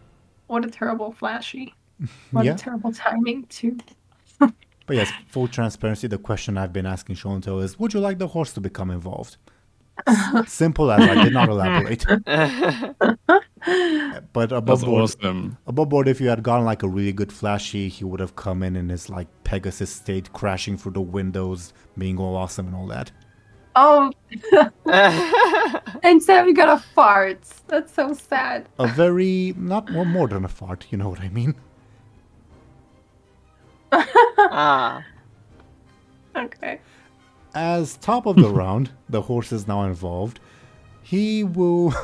What a terrible flashy. What Yeah. a terrible timing too. But yes, full transparency, the question I've been asking Show&Tell is, would you like the horse to become involved? Simple as I did not elaborate. But above That's board, awesome. above board, if you had gotten like a really good flashy, he would have come in his like Pegasus state, crashing through the windows, being all awesome and all that. Oh, instead we got a fart. That's so sad. A very, not more than a fart, you know what I mean? Ah. Okay. As top of the round, the horse is now involved. He will,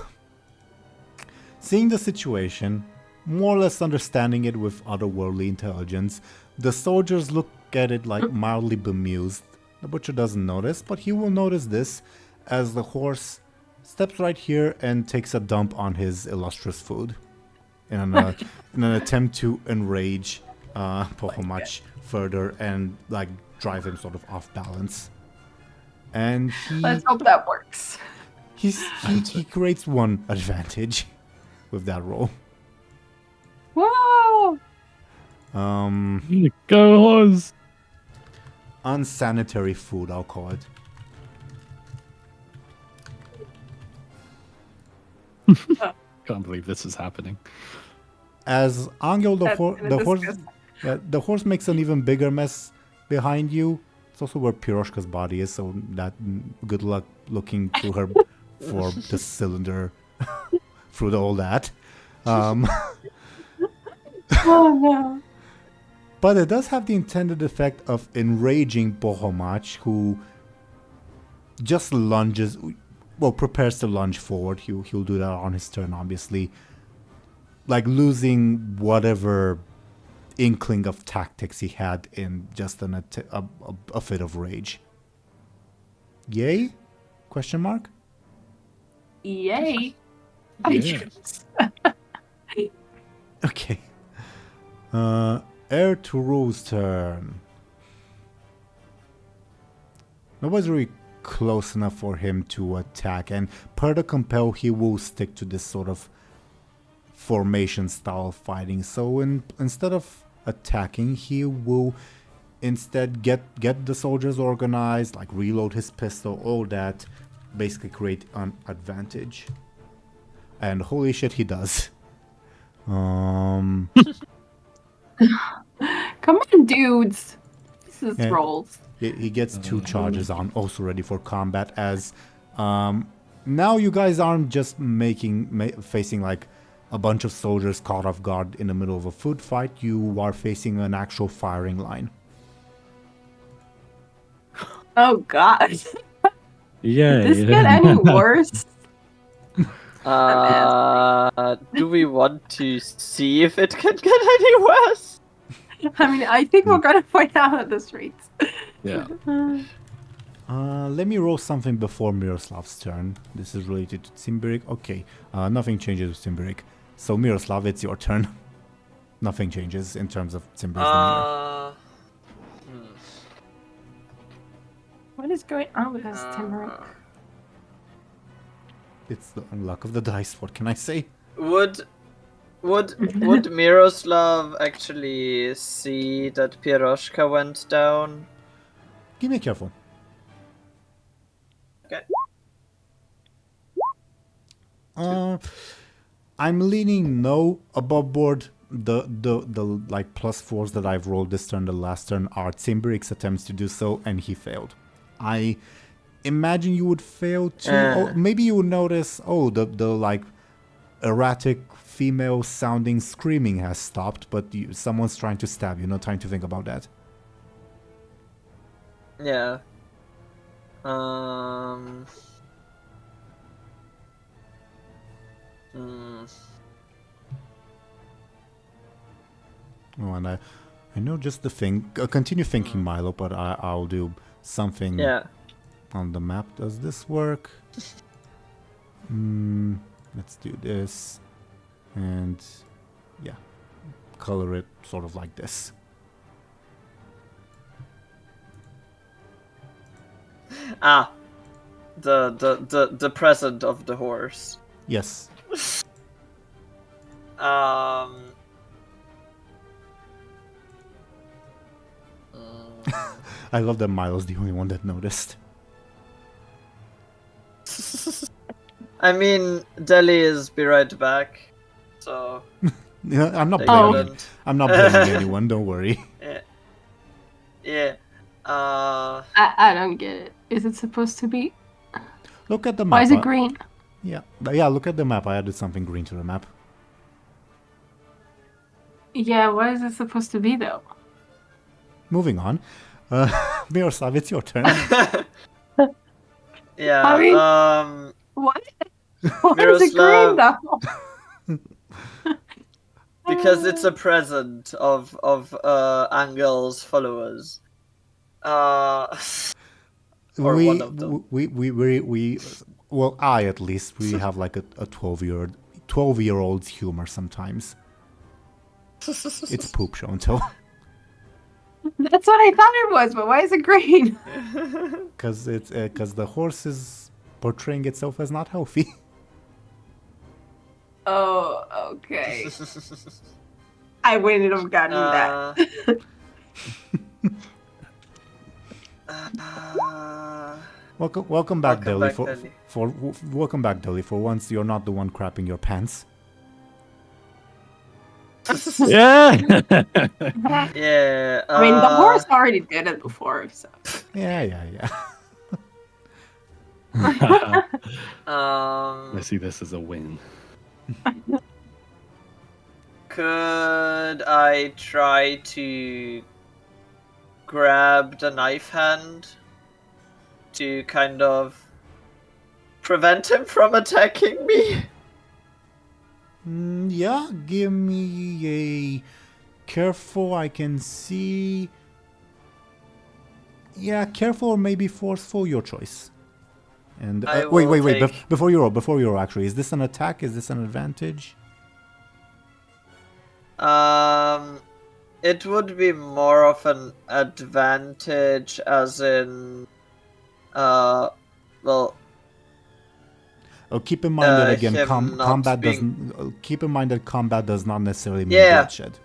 seeing the situation, more or less understanding it with otherworldly intelligence, the soldiers look at it like mildly bemused. The butcher doesn't notice, but he will notice this as the horse steps right here and takes a dump on his illustrious food in an attempt to enrage Pohomach further and like drive him sort of off balance. And Let's hope that works. he creates one advantage with that roll. Whoa! Go horse. Unsanitary food, I'll call it. Can't believe this is happening. As Anghel, That's disgusting. the horse makes an even bigger mess behind you. It's also where Piroshka's body is, so that good luck looking through her for the cylinder through all that. Oh no. But it does have the intended effect of enraging Pohomach, who just lunges, well, prepares to lunge forward. He'll do that on his turn, obviously. Like losing whatever inkling of tactics he had in just a fit of rage. Yay? Question mark? Yay. Yeah. Okay. Heir to Rule's turn. Nobody's really close enough for him to attack, and per the compel, he will stick to this sort of formation style fighting. So instead of attacking, he will instead get the soldiers organized, like reload his pistol, all that, basically create an advantage. And holy shit, he does. Come on, dudes. This is Yeah. rolls. He gets 2 charges on, also ready for combat, as now you guys aren't just facing like a bunch of soldiers caught off guard in the middle of a food fight. You are facing an actual firing line. Oh God. Yeah. Did this get any worse? Do we want to see if it can get any worse? I mean, I think we're gonna find out at this rate. Yeah. Let me roll something before Miroslav's turn. This is related to Timberik. Okay, nothing changes with Timberik. So Miroslav, it's your turn. Nothing changes in terms of Timberik's demeanor. What is going on with this Timberic? It's the unluck of the dice. What can I say? Would Miroslav actually see that Piroshka went down? Give me a careful. Okay. I'm leaning no above board. The like +4s that I've rolled this turn, the last turn, are Timberik's attempts to do so, and he failed. I imagine you would fail too. Oh, maybe you would notice. Oh, the like erratic female sounding screaming has stopped, but someone's trying to stab you. Not trying to think about that. Yeah. Oh, and I know just the thing. Continue thinking, Milo, but I'll do something on the map. Does this work? Let's do this. And yeah, color it sort of like this. The present of the horse. Yes. I love that Milo's the only one that noticed. I mean, Deli is be right back, so. Yeah, I'm not they blaming. couldn't. I'm not blaming anyone. Don't worry. Yeah. I don't get it. Is it supposed to be? Look at the map. Why is it green? Yeah. Look at the map. I added something green to the map. Yeah, what is it supposed to be though? Moving on. Miroslav, it's your turn. Yeah. I mean, what? Why is it green Miroslav. though? Because it's a present of Angel's followers. Or one of them. Well, I at least, we have like a 12-year-old's humor sometimes. It's poop show and tell. That's what I thought it was, but why is it green? Because the horse is portraying itself as not healthy. Oh, okay. I wouldn't have gotten that. Welcome back, Deli. Deli. Welcome back, Deli. For once, you're not the one crapping your pants. Yeah. Yeah. I mean, the horse already did it before, so. Yeah. I see this as a win. Could I try to grab the knife hand to kind of prevent him from attacking me? Yeah, give me a careful. I can see. Yeah, careful or maybe forceful, your choice. And wait. Before you roll, actually, is this an attack? Is this an advantage? It would be more of an advantage, as in, well. Oh, keep in mind that again, him not combat being- doesn't. Keep in mind that combat does not necessarily mean Yeah. bloodshed.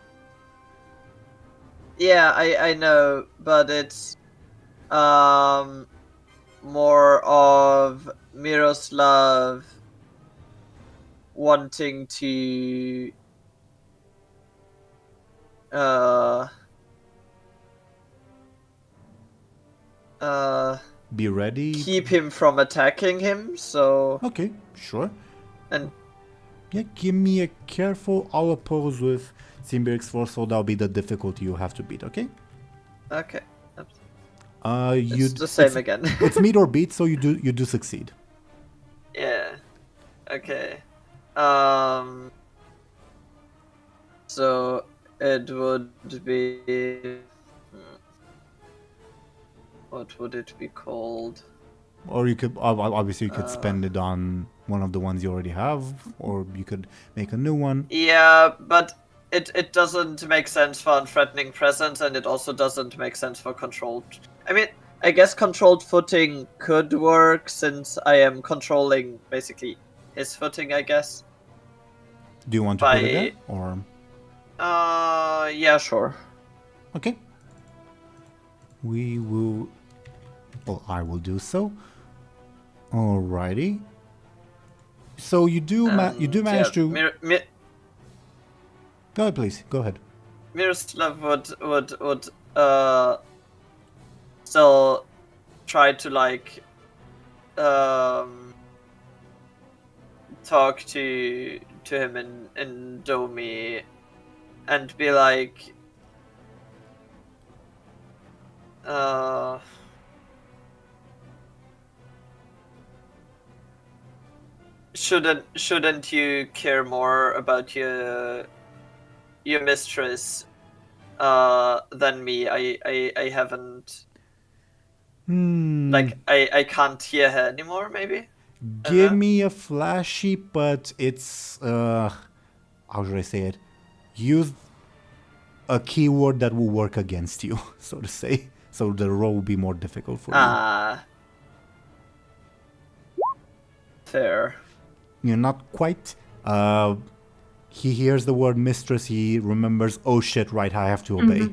Yeah, I know, but it's more of Miroslav wanting to Be ready. keep him from attacking him, so Okay, sure. and Yeah, give me a careful. I'll oppose with Timberik's force, so that'll be the difficulty you have to beat. Okay. Okay. You. It's the same again. It's meet or beat, so you do succeed. Yeah. Okay. So it would be. What would it be called? Or you could obviously you could spend it on one of the ones you already have, or you could make a new one. Yeah, but it doesn't make sense for unthreatening presence, and it also doesn't make sense for controlled. I mean, I guess controlled footing could work since I am controlling basically his footing, I guess. Do you want to put it there, or? Yeah, sure. Okay. We will. Well, I will do so. Alrighty. So you do manage to. Go ahead, please. Go ahead. Miroslav would still try to like talk to him in Domi and be like shouldn't you care more about your mistress than me? I haven't like I can't hear her anymore, maybe? Give me a flashy, but it's how should I say it? Use a keyword that will work against you, so to say. So the role will be more difficult for you. Fair. You're not quite. He hears the word mistress. He remembers, oh shit, right, I have to obey.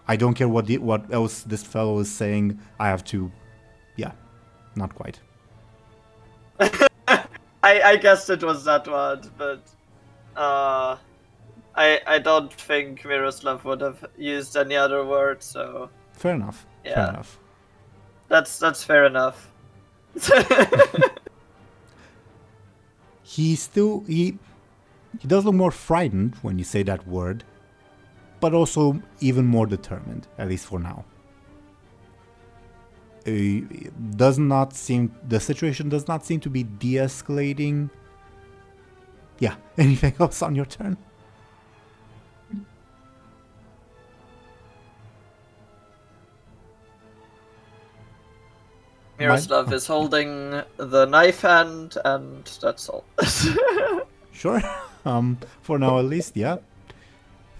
I don't care what else this fellow is saying. I have to. Yeah, not quite. I guessed it was that word, but I don't think Miroslav would have used any other word. So fair enough. Yeah. Fair enough. That's fair enough. He does look more frightened when you say that word, but also even more determined, at least for now. The situation does not seem to be de-escalating. Yeah, anything else on your turn? Miroslav is holding the knife hand, and that's all. Sure. For now at least, yeah.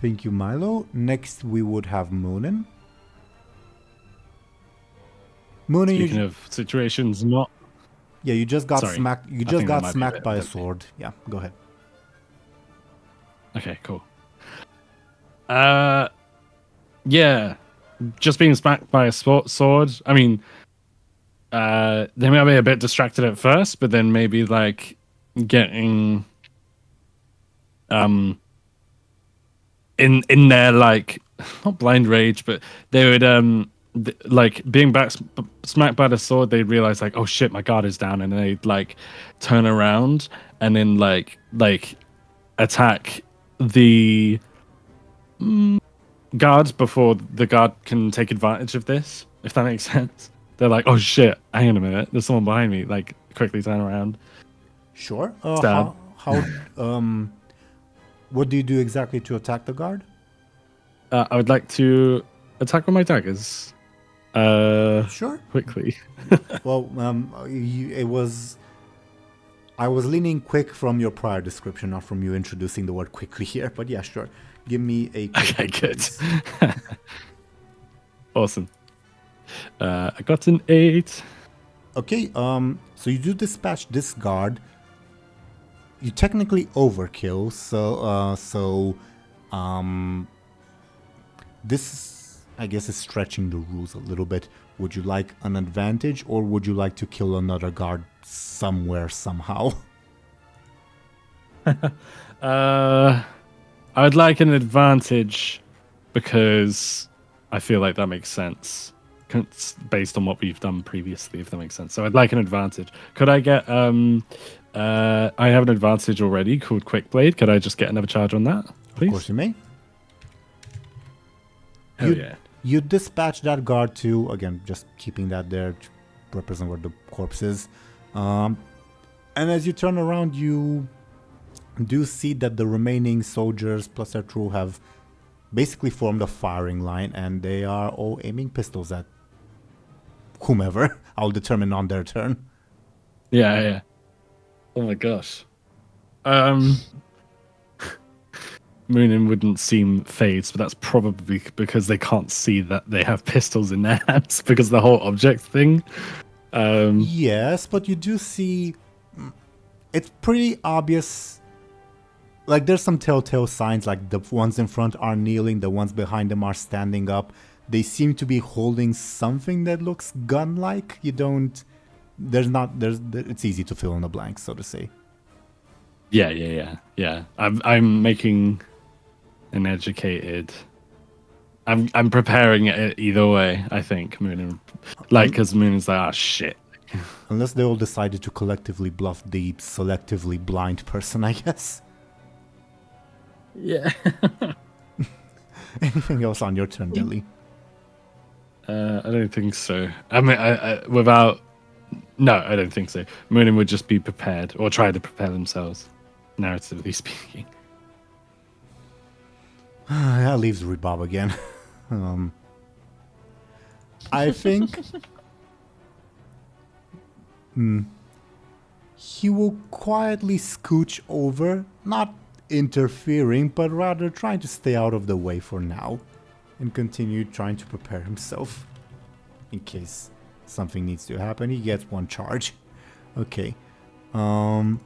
Thank you, Milo. Next we would have Muninn. Muninn, Speaking of situations, not. Yeah, you just got Sorry. smacked. You I just think got that might be a smacked bit by a empty. sword. Yeah, go ahead. Okay, cool. Yeah, just being smacked by a sword. I mean, they might be a bit distracted at first, but then maybe like getting in their like not blind rage, but they would like being smacked by the sword, they'd realize like, oh shit, my guard is down, and they'd like turn around and then like attack the guard before the guard can take advantage of this, if that makes sense. They're like, oh shit, hang on a minute, there's someone behind me, like quickly turn around. Sure. Stab. What do you do exactly to attack the guard? I would like to attack with my daggers. Sure. Quickly. Well, I was leaning quick from your prior description, not from you introducing the word quickly here. But yeah, sure. Give me a. Okay, good. Awesome. I got an 8. Okay. So you do dispatch this guard. You technically overkill. So this, I guess, is stretching the rules a little bit. Would you like an advantage, or would you like to kill another guard somewhere, somehow? I would like an advantage because I feel like that makes sense based on what we've done previously, if that makes sense. So I'd like an advantage. Could I get I have an advantage already called Quick Blade. Could I just get another charge on that, please? Of course you may. Hell yeah. You dispatch that guard too, again, just keeping that there to represent where the corpse is. And as you turn around, you do see that the remaining soldiers plus their crew have basically formed a firing line, and they are all aiming pistols at whomever. I'll determine on their turn. Yeah. Oh my gosh. Muninn wouldn't seem phased, but that's probably because they can't see that they have pistols in their hands because of the whole object thing. Yes, but you do see it's pretty obvious. Like, there's some telltale signs, like the ones in front are kneeling, the ones behind them are standing up. They seem to be holding something that looks gun-like. It's easy to fill in the blanks, so to say. Yeah. I'm making an educated. I'm preparing it either way. I think Muninn, because Muninn's like, ah, shit. Unless they all decided to collectively bluff the selectively blind person, I guess. Yeah. Anything else on your turn, Dely? I don't think so. I mean, No, I don't think so. Muninn would just be prepared, or try to prepare themselves, narratively speaking. That leaves Rhubarb again. I think he will quietly scooch over, not interfering, but rather trying to stay out of the way for now, and continue trying to prepare himself in case something needs to happen. He gets one charge. Okay. Now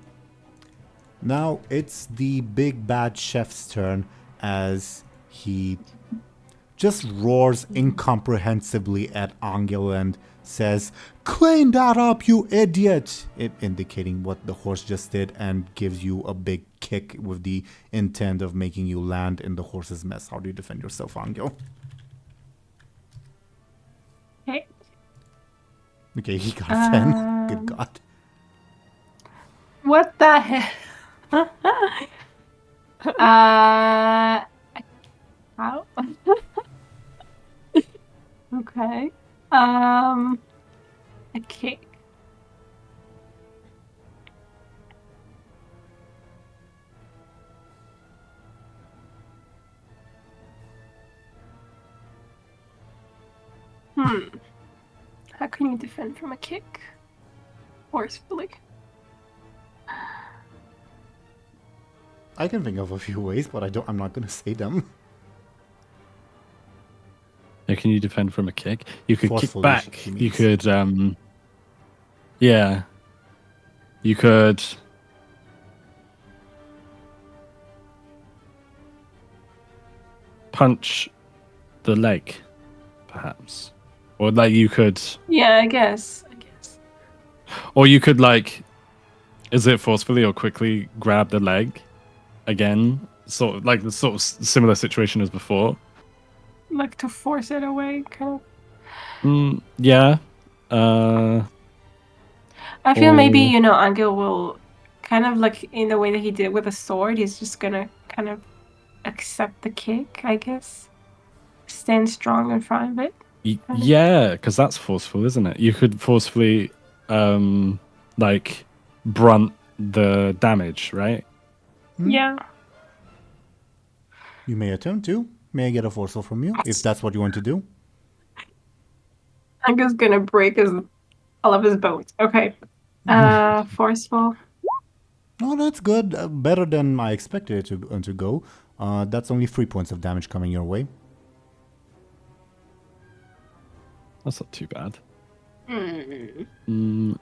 it's the big bad chef's turn as he just roars incomprehensibly at Anghel and says, "Clean that up, you idiot!" Indicating what the horse just did, and gives you a big kick with the intent of making you land in the horse's mess. How do you defend yourself, Anghel? Okay. Okay, he got 10. Good God. What the heck? How? Okay. A kick. How can you defend from a kick? Forcefully. I can think of a few ways, but I'm not going to say them. How can you defend from a kick? You could kick Forcefully, back. she You means. could, yeah. You could punch the leg, perhaps. Or like you could, Yeah, I guess. or you could is it forcefully or quickly grab the leg again? Sort of like the sort of similar situation as before. Like to force it away, kind of. Yeah. I feel maybe, or- Anghel will kind of like in the way that he did with a sword, he's just gonna kind of accept the kick, I guess. Stand strong in front of it. Yeah, because that's forceful, isn't it? You could forcefully, brunt the damage, right? Yeah. You may attempt to. May I get a forceful from you, if that's what you want to do? Anghel's gonna break all of his bones. Okay. Forceful. Oh, that's good. Better than I expected it to go. That's only 3 points of damage coming your way. That's not too bad.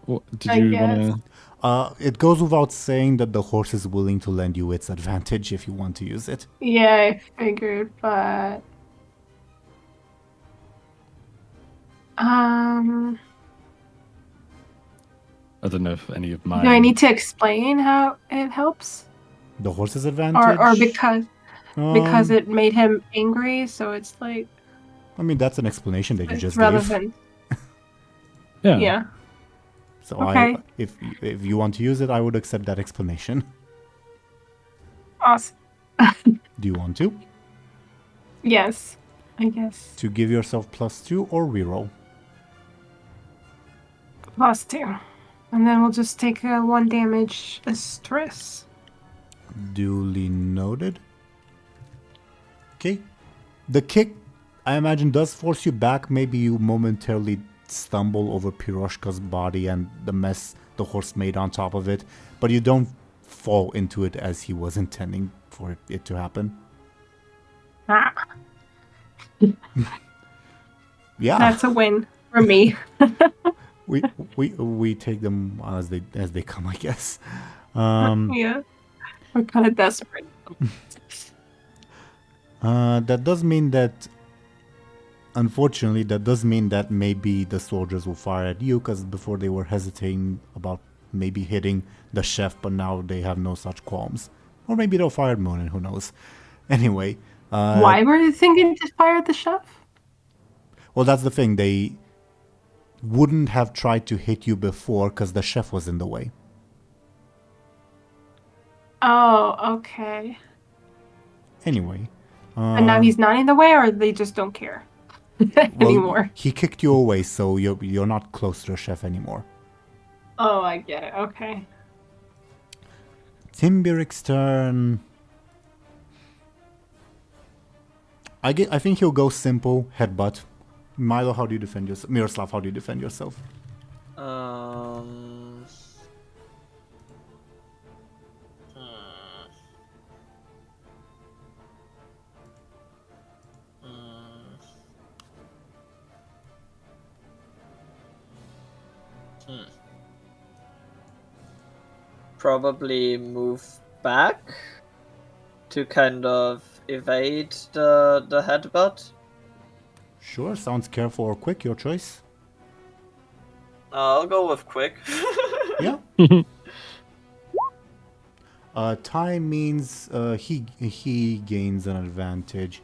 What did I you guess. want to? It goes without saying that the horse is willing to lend you its advantage if you want to use it. Yeah, I figured, but I don't know if any of mine. do I need to explain how it helps? The horse's advantage? Or because it made him angry, so it's like I mean, that's an explanation that you it's just relevant. Yeah. Yeah. So Okay. if you want to use it, I would accept that explanation. Awesome. Do you want to? Yes, I guess. To give yourself +2 or reroll? +2. And then we'll just take 1 damage as stress. Duly noted. Okay. The kick, I imagine, does force you back. Maybe you momentarily stumble over Piroshka's body and the mess the horse made on top of it, but you don't fall into it as he was intending for it to happen. Ah, Yeah. that's a win for me. we take them as they come, I guess. Yeah. We're kind of desperate. That does mean that, unfortunately, maybe the soldiers will fire at you, because before they were hesitating about maybe hitting the chef, but now they have no such qualms. Or maybe they'll fire at Muninn, who knows. Anyway. Why were you thinking to fire at the chef? Well, that's the thing. They wouldn't have tried to hit you before because the chef was in the way. Oh, okay. Anyway. And now he's not in the way, or they just don't care anymore? He kicked you away, so you're not close to the chef anymore. Oh, I get it. Okay. Timberik's turn. I think he'll go simple, headbutt. Milo, how do you defend yourself? Miroslav, how do you defend yourself? Probably move back to kind of evade the headbutt. Sure, sounds careful or quick, your choice. I'll go with quick. Yeah. Time means he gains an advantage.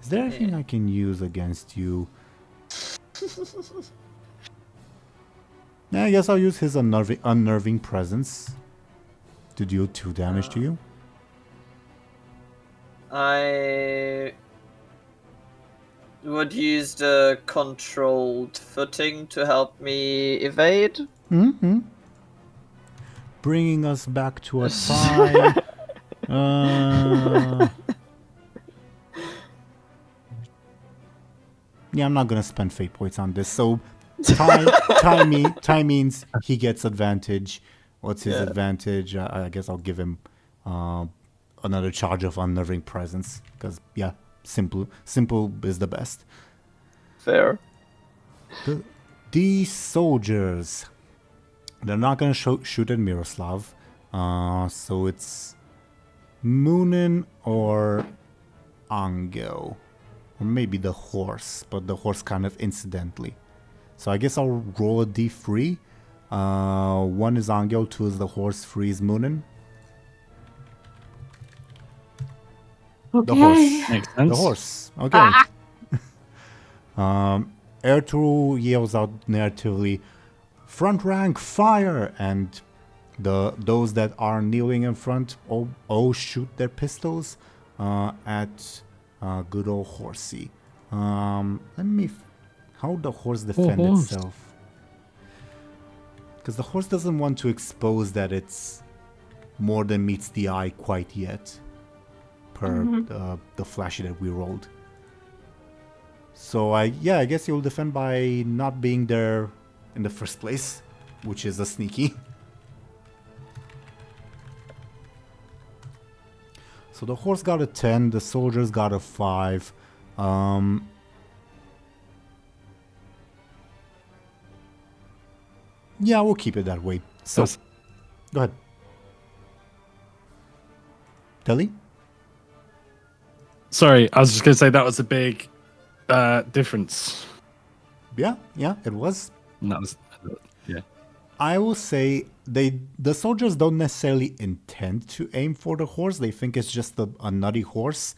Is there anything I can use against you? Yeah, I guess I'll use his unnerving presence to deal 2 damage to you. I would use the controlled footing to help me evade. Mm-hmm. Bringing us back to a tie. Yeah, I'm not gonna spend fate points on this. So, tie means he gets advantage. What's his advantage? I guess I'll give him another charge of unnerving presence, because simple is the best. Fair. These soldiers, they're not gonna shoot at Miroslav, so it's Muninn or Anghel, or maybe the horse, but the horse kind of incidentally. So I guess I'll roll a d3. 1 is Anghel, 2 is the horse, 3 is Muninn. Okay. The horse. Makes sense. The horse. Okay. Ertuğrul yells out narratively, "Front rank, fire!" And those that are kneeling in front all shoot their pistols at good old Horsey. How the horse defend itself? Because the horse doesn't want to expose that it's more than meets the eye quite yet, per the flashy that we rolled. So I guess you'll defend by not being there in the first place, which is a sneaky. So the horse got a 10, the soldiers got a 5. Yeah, we'll keep it that way. So, go ahead. Dely? Sorry, I was just going to say that was a big difference. Yeah, it was. And that was, yeah. I will say the soldiers don't necessarily intend to aim for the horse. They think it's just a nutty horse,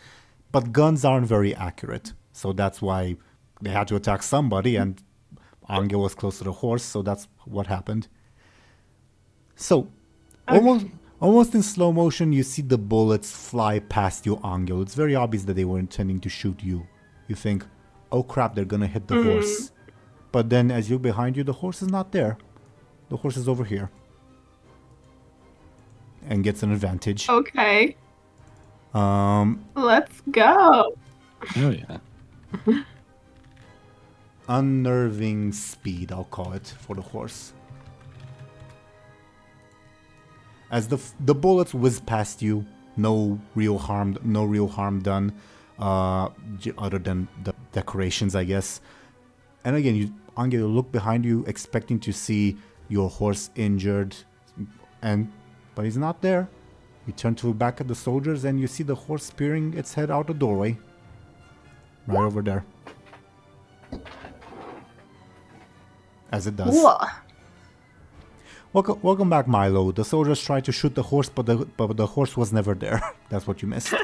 but guns aren't very accurate. So that's why they had to attack somebody, and Anghel was close to the horse, so that's what happened. So, almost in slow motion, you see the bullets fly past you, Anghel. It's very obvious that they were intending to shoot you. You think, oh crap, they're gonna hit the horse. But then as you look behind you, the horse is not there. The horse is over here. And gets an advantage. Okay. Let's go. Oh yeah. Unnerving speed, I'll call it, for the horse. As the bullets whiz past you, no real harm done, other than the decorations, I guess. And again, Anghel, you look behind you, expecting to see your horse injured, but he's not there. You turn to look back at the soldiers, and you see the horse peering its head out the doorway, right over there. As it does. Cool. Welcome back, Milo. The soldiers tried to shoot the horse, but the horse was never there. That's what you missed.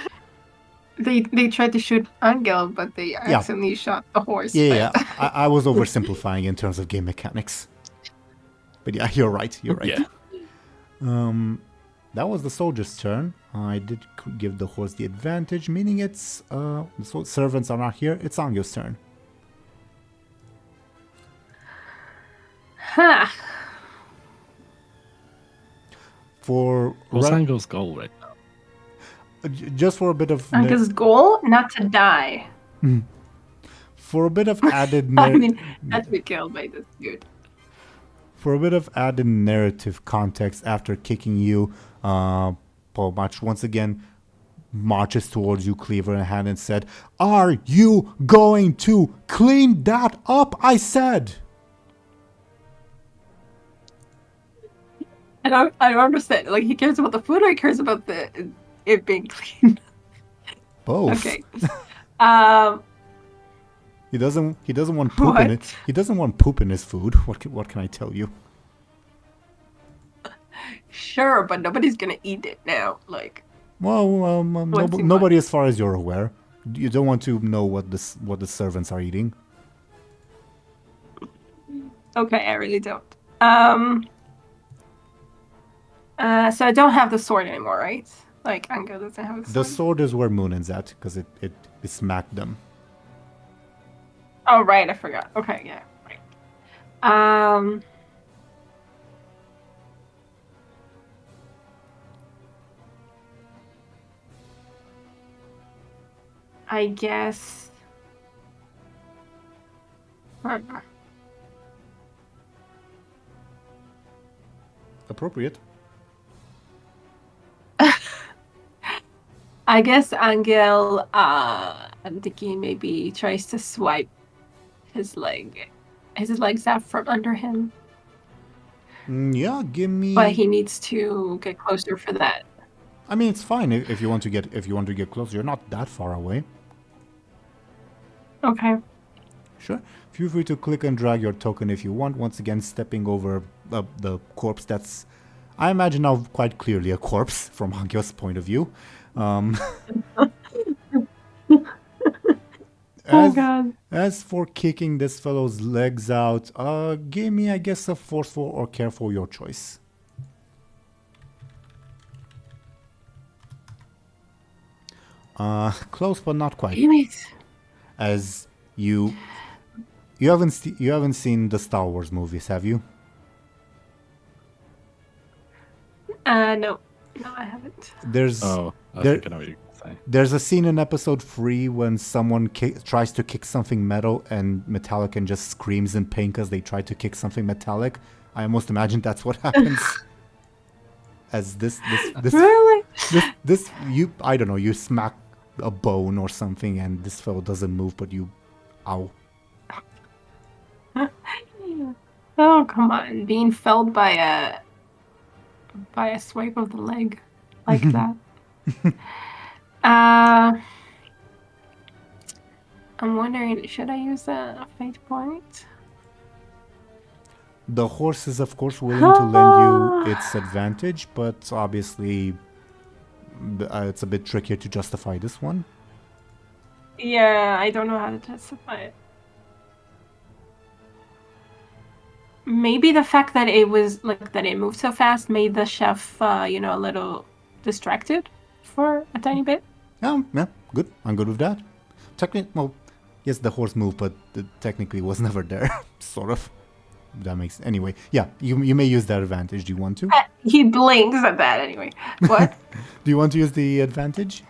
They tried to shoot Anghel, but they accidentally shot the horse. Yeah. I was oversimplifying in terms of game mechanics. But yeah, you're right. Yeah. That was the soldier's turn. I did give the horse the advantage, meaning it's the servants are not here. It's Anghel's turn. Ha! What's Anghel's goal right now? Just for a bit of Anghel's goal, not to die. for a bit of added I mean, not to be killed by this dude. For a bit of added narrative context, after kicking you, Paul Match once again marches towards you, cleaver in hand, and said, "Are you going to clean that up? I said." I don't understand. Like, he cares about the food, or he cares about it being clean. Both. Okay. He doesn't want poop in it. He doesn't want poop in his food. What can I tell you? Sure, but nobody's gonna eat it now. Like, Well, What's he nobody as far as you're aware. You don't want to know what the servants are eating. okay, I really don't. So I don't have the sword anymore, right? Like, Anghel doesn't have The the sword. sword is where Munin's at, because it smacked them. Oh, right, I forgot. Okay, yeah, right. I guess. Appropriate. I guess Anghel, I'm thinking maybe tries to swipe his legs out from under him, Yeah, give me. but he needs to get closer for that. I mean, it's fine if you want to get closer. You're not that far away. Okay. Sure. Feel free to click and drag your token if you want. Once again, stepping over the corpse. That's, I imagine now, quite clearly a corpse from Anghel's point of view. Oh god. As for kicking this fellow's legs out, give me, I guess, a forceful or careful, your choice. Close but not quite. Damn it. As you haven't seen the Star Wars movies, have you? No, I haven't. There's Oh, I there- think I know what you're going to say. There's a scene in episode 3 when someone tries to kick something metal and metallic and just screams in pain because they tried to kick something metallic. I almost imagine that's what happens. As this Really? I don't know, you smack a bone or something and this fellow doesn't move, but you, ow. Oh, come on. Being felled by a swipe of the leg like that. I'm wondering, should I use a fate point? The horse is, of course, willing to lend you its advantage, but obviously it's a bit trickier to justify this one. Yeah, I don't know how to justify it. maybe the fact that it was like that it moved so fast made the chef, a little distracted for a tiny bit. Yeah, good. I'm good with that. Technically, well, yes, the horse moved, but it technically was never there, sort of. That makes anyway. Yeah, you may use that advantage. Do you want to? He blinks at that anyway. What? Do you want to use the advantage?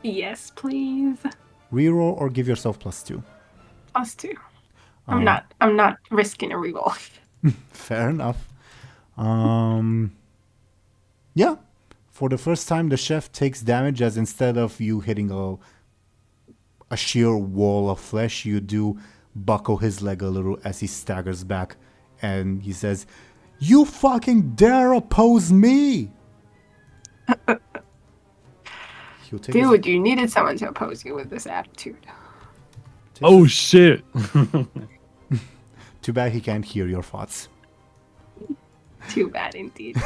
Yes, please. Reroll or give yourself +2. +2. I'm not risking a reroll. Fair enough. Yeah. For the first time, the chef takes damage as instead of you hitting a sheer wall of flesh, you do buckle his leg a little as he staggers back, and he says, "You fucking dare oppose me!" Dude, you needed someone to oppose you with this attitude. Oh shit! Too bad he can't hear your thoughts. Too bad indeed.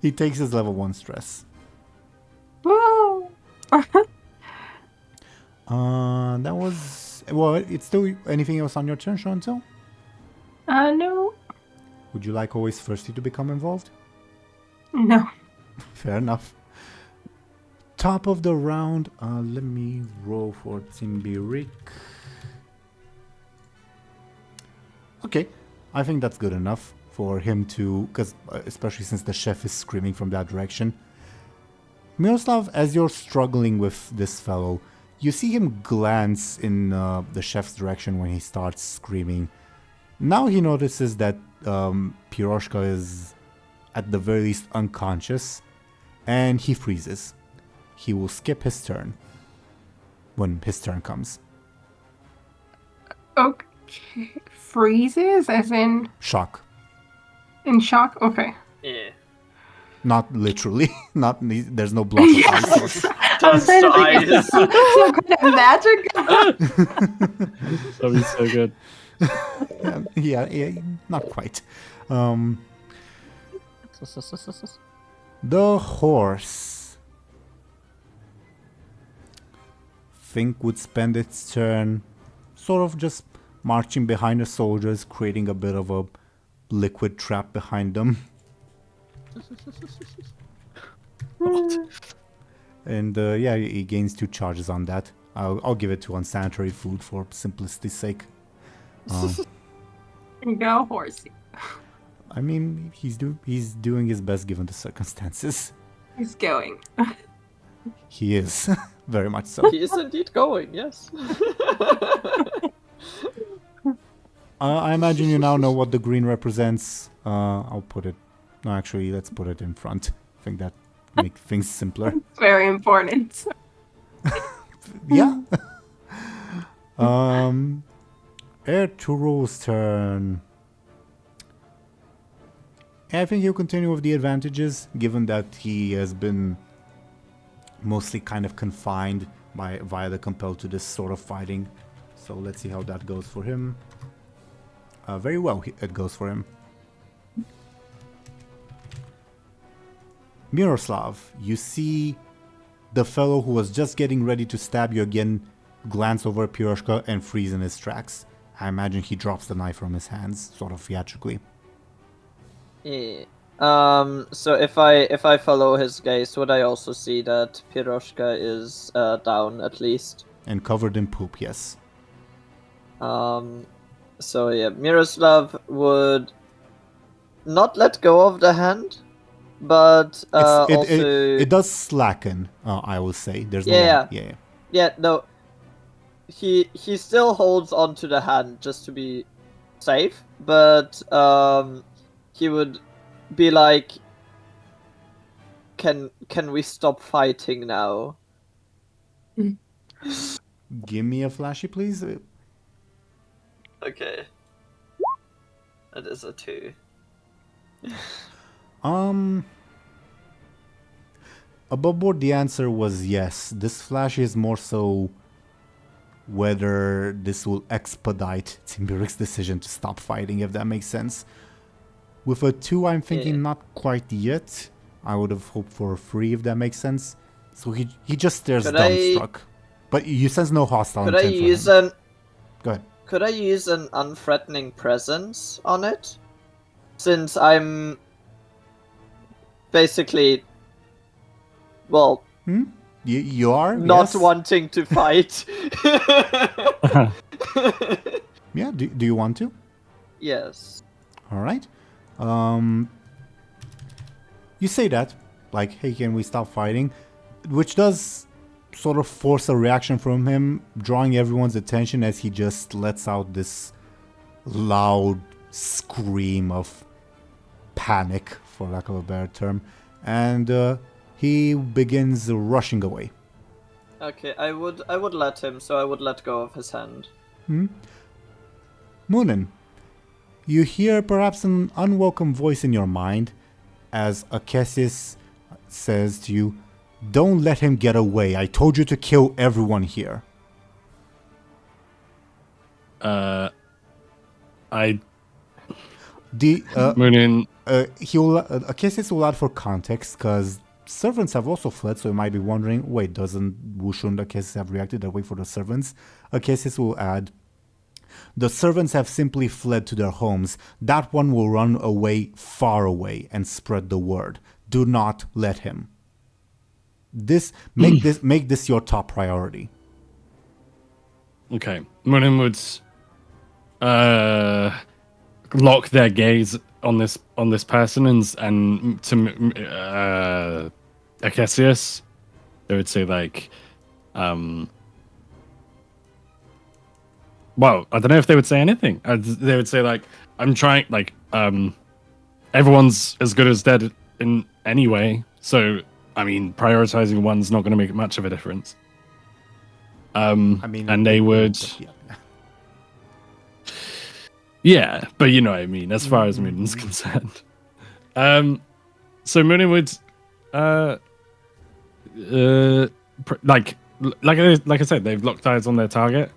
He takes his level 1 stress. Whoa! That was... Well, it's still... Anything else on your turn, Show&Tell? No. Would you like always thirsty to become involved? No. Fair enough. Top of the round. Let me roll for Timbirik. Okay, I think that's good enough for him to, because especially since the chef is screaming from that direction. Miroslav, as you're struggling with this fellow, you see him glance in the chef's direction when he starts screaming. Now he notices that Piroshka is at the very least unconscious, and he freezes. He will skip his turn when his turn comes. Okay. Freezes, as in Shock. in shock? Okay. Yeah. Not literally. There's no block of ice. Just eyes. Some kind of magic? That'd be so good. Yeah, not quite. The horse. Think would spend its turn sort of just marching behind the soldiers, creating a bit of a liquid trap behind them. And yeah, he gains 2 charges on that. I'll give it to unsanitary food for simplicity's sake. Go horsey. I mean, he's doing his best given the circumstances. He's going. He is. Very much so. He is indeed going, yes. I imagine you now know what the green represents. I'll put it... No, actually, let's put it in front. I think that makes things simpler. Very important. Yeah. Air Turu's turn. I think he'll continue with the advantages, given that he has been mostly kind of confined via the compelled to this sort of fighting. So let's see how that goes for him. Very well, it goes for him. Miroslav, you see the fellow who was just getting ready to stab you again glance over at Piroshka and freeze in his tracks. I imagine he drops the knife from his hands, sort of theatrically. Yeah. So if I follow his gaze, would I also see that Piroshka is down at least? And covered in poop, yes. So yeah, Miroslav would not let go of the hand, but it does slacken. I will say there's no. He still holds onto the hand just to be safe, but he would be like, can we stop fighting now? Give me a flashy, please. Okay. That is a 2. Above board, the answer was yes. This flash is more so whether this will expedite Timbirik's decision to stop fighting, if that makes sense. With a 2, I'm thinking not quite yet. I would have hoped for a 3, if that makes sense. So he just stares dumbstruck. But you sense no hostile intent. Could I use an... Go ahead. could I use an unthreatening presence on it? Since I'm basically, well, You are not yes? wanting to fight. Yeah. Do you want to? Yes. All right. You say that, like, hey, can we stop fighting? Which does sort of force a reaction from him, drawing everyone's attention as he just lets out this loud scream of panic, for lack of a better term, and he begins rushing away. Okay, I would let him, so I would let go of his hand. Muninn, you hear perhaps an unwelcome voice in your mind as Akesis says to you, "Don't let him get away. I told you to kill everyone here." Muninn. Akesis will add for context because servants have also fled, so you might be wondering, wait, shouldn't Akesis have reacted that way for the servants? Akesis will add, the servants have simply fled to their homes. That one will run away far away and spread the word. Do not let him. Make this your top priority. Okay. Muninn would lock their gaze on this person and to Acacius, they would say like, well, I don't know if they would say anything. They would say like, I'm trying, like, everyone's as good as dead in any way, so I mean, prioritizing one's not going to make much of a difference. And they would, yeah, but you know what I mean, as far as Muninn's concerned. So Muninn would, like I said, they've locked eyes on their target.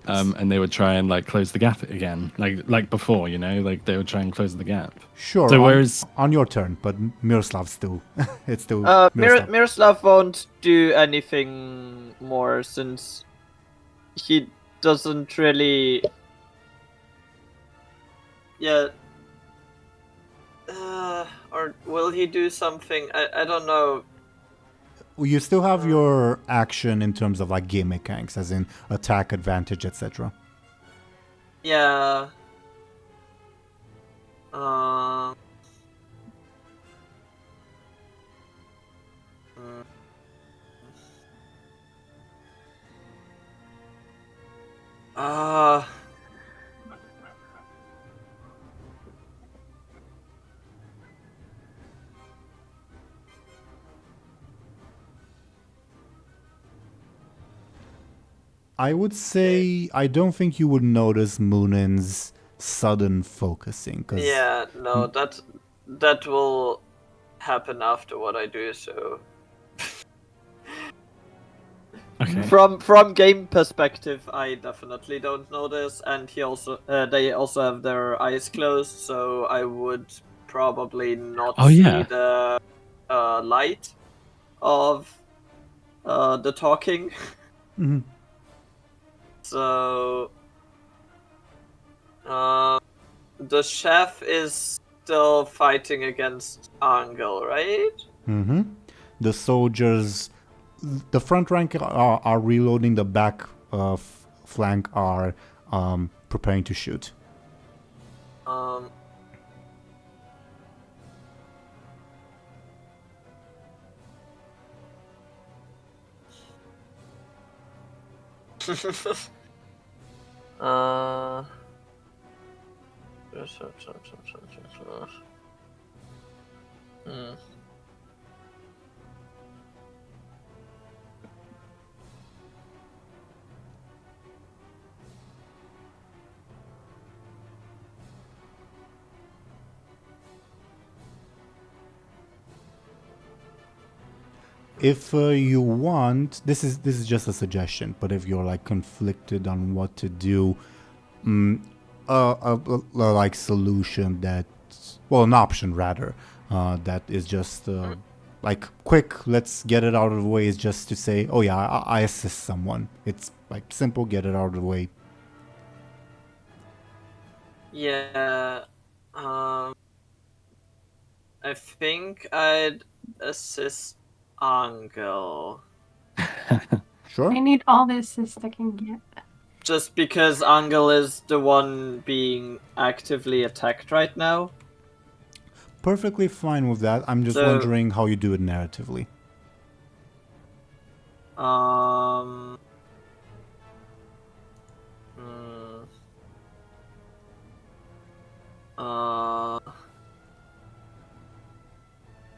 And they would try and like close the gap again, like before, you know, like they would try and close the gap. Sure. So whereas on your turn, but Miroslav still, it's still. Miroslav won't do anything more since he doesn't really. Yeah. Or will he do something? I don't know. You still have your action in terms of like game mechanics, as in attack, advantage, etc. Yeah. I would say I don't think you would notice Muninn's sudden focusing. Yeah, no, that will happen after what I do. So, okay. From game perspective, I definitely don't notice, and they also have their eyes closed, so I would probably not see the light of the talking. Mm-hmm. So, the chef is still fighting against Anghel, right? Mm-hmm. The soldiers, the front rank are reloading. The back flank are preparing to shoot. If you want, this is just a suggestion, but if you're like conflicted on what to do, like solution that, well, an option rather, that is just like quick, let's get it out of the way, is just to say, oh yeah, I assist someone. It's like simple, get it out of the way. Yeah. I think I'd assist Anghel. Sure. I need all the assists I can get. Just because Anghel is the one being actively attacked right now. Perfectly fine with that. I'm just So- wondering how you do it narratively. Hmm. Uh,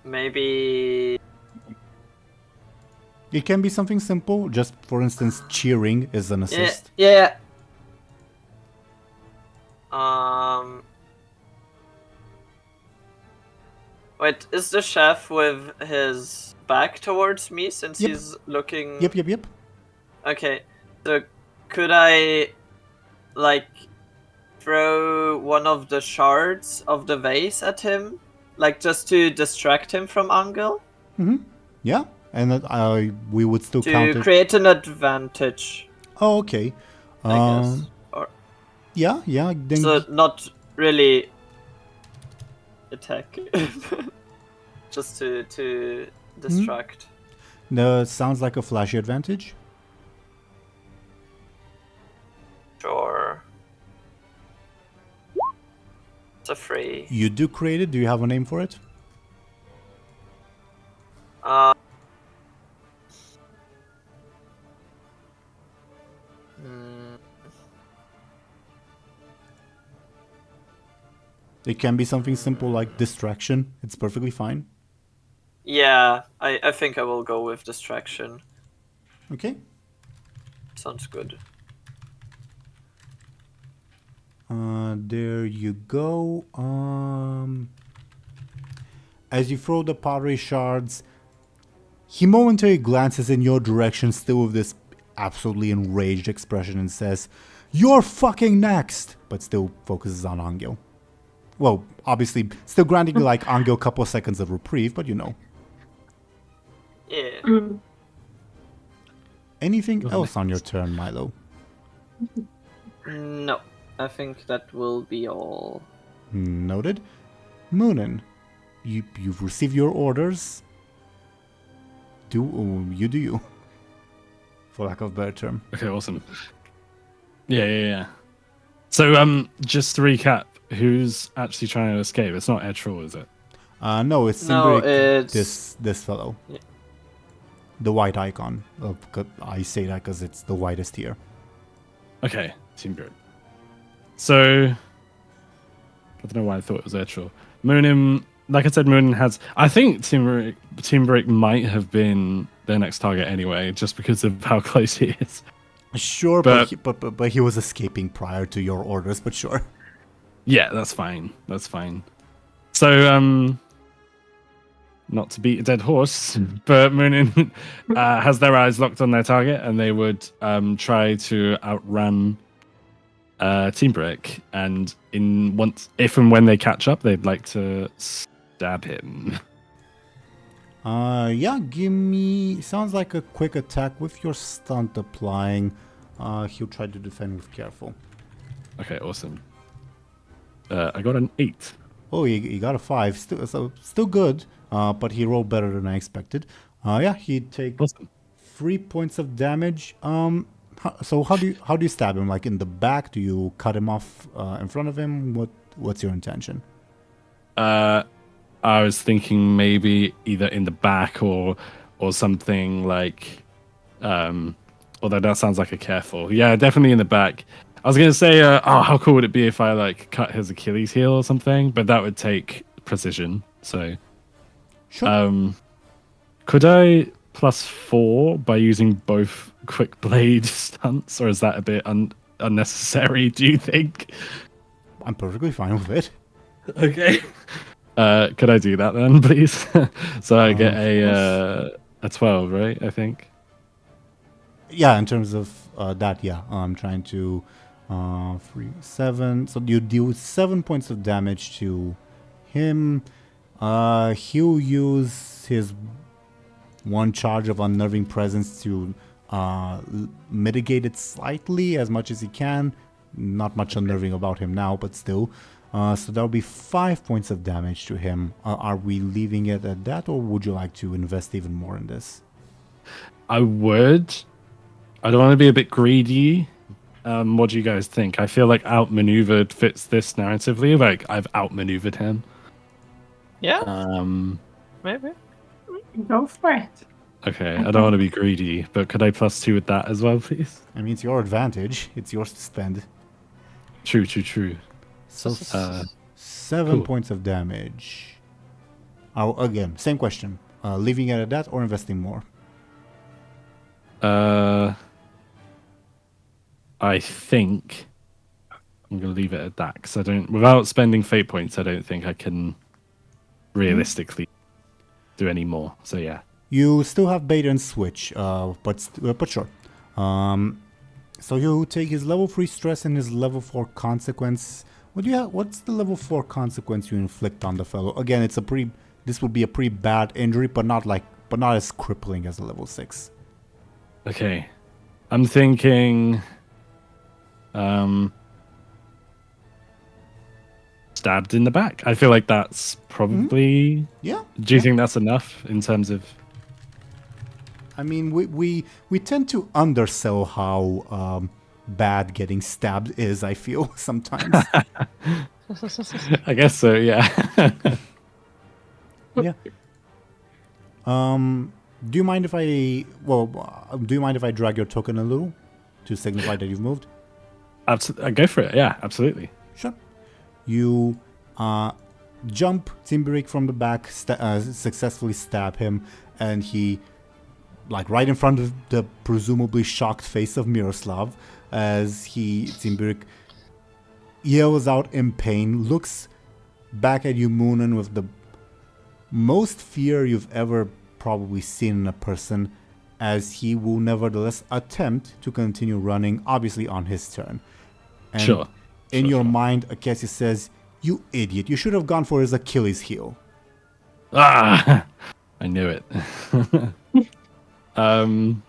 maybe. It can be something simple. Just for instance, cheering is an assist. Yeah. Wait, is the chef with his back towards me since Yep. he's looking? Yep. Okay, so could I, like, throw one of the shards of the vase at him? Like, just to distract him from Anghel? Yeah, and that, we would still count To it. create an advantage, Oh, okay. I guess. Or, Yeah. Then so, not really attack. Just to distract. sounds like a flashy advantage. Sure. It's a free. You do create it. Do you have a name for it? It can be something simple like distraction. It's perfectly fine. Yeah, I think I will go with distraction. Okay. Sounds good. There you go. As you throw the pottery shards, he momentarily glances in your direction, still with this absolutely enraged expression, and says, "You're fucking next!" But still focuses on Anghel. Well, obviously, still granting you like Anghel a couple of seconds of reprieve, but you know. Yeah. Anything else on your turn, Milo? No, I think that will be all. Noted. Muninn, you've received your orders. Do you, for lack of a better term. Okay, awesome. Yeah. So, just to recap, who's actually trying to escape? It's not Edgetroll, is it? No, it's No, Simbrick, it's- this fellow. Yeah. The white icon. I say that because it's the whitest here. Okay, Team Grid. So, I don't know why I thought it was Edgetroll. Muninn, like I said, Muninn has. I think Team Brick might have been their next target anyway, just because of how close he is. Sure, But- but he was escaping prior to your orders, but sure. Yeah, that's fine. So, not to beat a dead horse, but Muninn has their eyes locked on their target, and they would try to outrun Team Brick. And if and when they catch up, they'd like to stab him. Yeah, give me. Sounds like a quick attack with your stunt applying. He'll try to defend with careful. Okay, awesome. I got an 8. Oh, he got a 5. Still good. But he rolled better than I expected. Yeah, he'd take Awesome. 3 points of damage. So how do you stab him? Like in the back? Do you cut him off in front of him? What's your intention? I was thinking maybe either in the back or something like. Although that sounds like a careful. Yeah, definitely in the back. I was gonna say, how cool would it be if I like cut his Achilles heel or something? But that would take precision. So, Sure. could I +4 by using both quick blade stunts, or is that a bit unnecessary? Do you think? I'm perfectly fine with it. Okay. Could I do that then, please? So I get a 12, right? I think. Yeah, in terms of that, yeah. I'm trying to 3, 7. So you deal 7 points of damage to him. He'll use his one charge of unnerving presence to mitigate it slightly as much as he can. Not much unnerving about him now, but still. So that'll be 5 points of damage to him. Are we leaving it at that, or would you like to invest even more in this? I would. I don't want to be a bit greedy. What do you guys think? I feel like outmaneuvered fits this narratively. Like I've outmaneuvered him. Yeah, maybe. Go for it. Okay, I don't want to be greedy, but could I +2 with that as well, please? I mean, it's your advantage. It's yours to spend. True. So, 7 cool. points of damage. Oh, again, same question. Leaving it at that or investing more? I think I'm going to leave it at that because I don't, without spending fate points, I don't think I can realistically do any more. So yeah. You still have bait and switch, but sure. So you take his level 3 stress and his level 4 consequence. What's the level 4 consequence you inflict on the fellow? Again, this would be a pretty bad injury, but not as crippling as a level 6. Okay. I'm thinking stabbed in the back. I feel like that's probably Yeah. Do you think that's enough in terms of I mean, we tend to undersell how bad getting stabbed is, I feel, sometimes. I guess so, yeah. Yeah. Do you mind if I drag your token a little to signify that you've moved? Go for it. Yeah, absolutely. Sure. You jump Timberik from the back, successfully stab him, and he, like right in front of the presumably shocked face of Miroslav, as Timberik yells out in pain, looks back at you, Muninn, with the most fear you've ever probably seen in a person, as he will nevertheless attempt to continue running, obviously on his turn. And Sure. in your mind, Akesi says, "You idiot, you should have gone for his Achilles heel." Ah, I knew it. To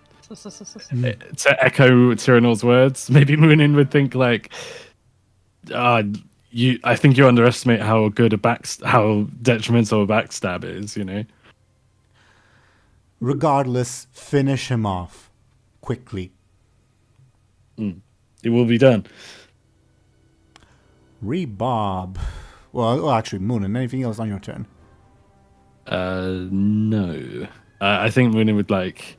echo Teeironor's words, maybe Muninn would think like, I think you underestimate how good how detrimental a backstab is, you know? Regardless, finish him off quickly. It will be done. Rebob. Well, actually, Muninn, anything else on your turn? No. I think Muninn would like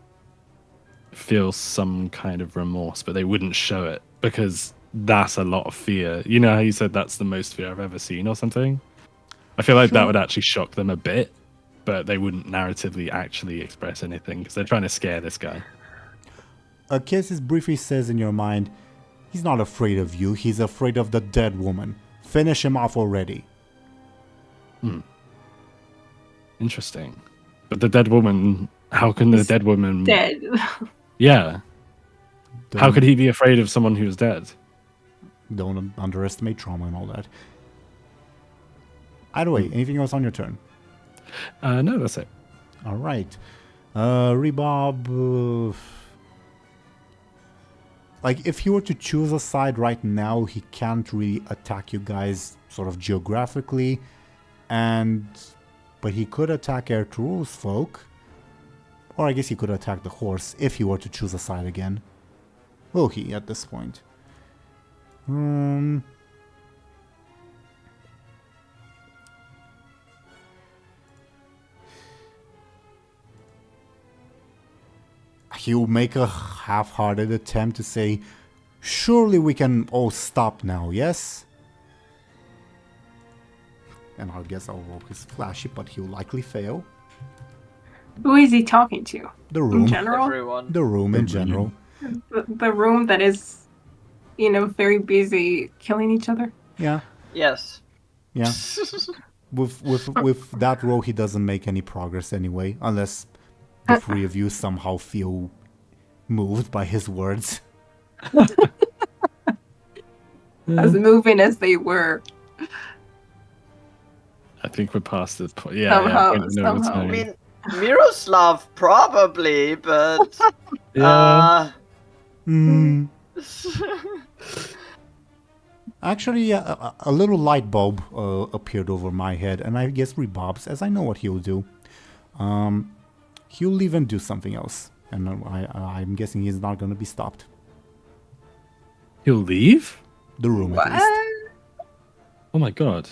feel some kind of remorse, but they wouldn't show it because that's a lot of fear. You know how you said that's the most fear I've ever seen or something? I feel like that would actually shock them a bit, but they wouldn't narratively actually express anything because they're trying to scare this guy. Akesi briefly says in your mind, "He's not afraid of you, he's afraid of the dead woman. Finish him off already." Interesting. But the dead woman, how can the dead woman... Dead. Yeah. How could he be afraid of someone who's dead? Don't underestimate trauma and all that. Either way, anything else on your turn? No, that's it. All right. Rebob... like, if he were to choose a side right now, he can't really attack you guys sort of geographically, but he could attack Ertugrul's folk, or I guess he could attack the horse if he were to choose a side again. Will he at this point? He'll make a half-hearted attempt to say, "Surely we can all stop now, yes?" And I guess I'll roll his flashy, but he'll likely fail. Who is he talking to? The room. In general? Everyone. The room in general. The room that is, very busy killing each other? Yeah. Yes. Yeah. With that roll, he doesn't make any progress anyway, unless the three of you somehow feel moved by his words. As moving as they were. I think we're past this point. Yeah, Somehow, point of no somehow. I return. mean, Miroslav probably, but Yeah. Actually, a little light bulb appeared over my head, and I guess rebobs, as I know what he'll do. He'll leave and do something else, and I'm guessing he's not going to be stopped. He'll leave? The room, What? at least. Oh my god.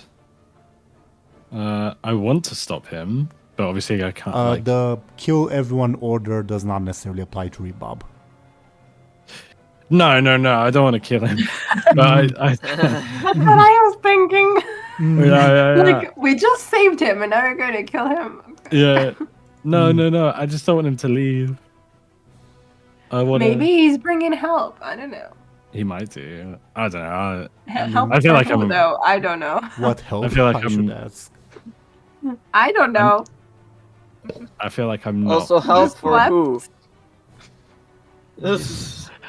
I want to stop him, but obviously I can't. The kill everyone order does not necessarily apply to rebob. No, I don't want to kill him. But That's what I was thinking. yeah. Like, we just saved him and now we're going to kill him. Yeah. No. I just don't want him to leave. I want. Maybe he's bringing help. I don't know. He might do. I don't know. Help I feel for like who, I'm. though? I don't know. What help? I feel like should I'm- ask. I don't know. I feel like I'm not. Also, help for What? who?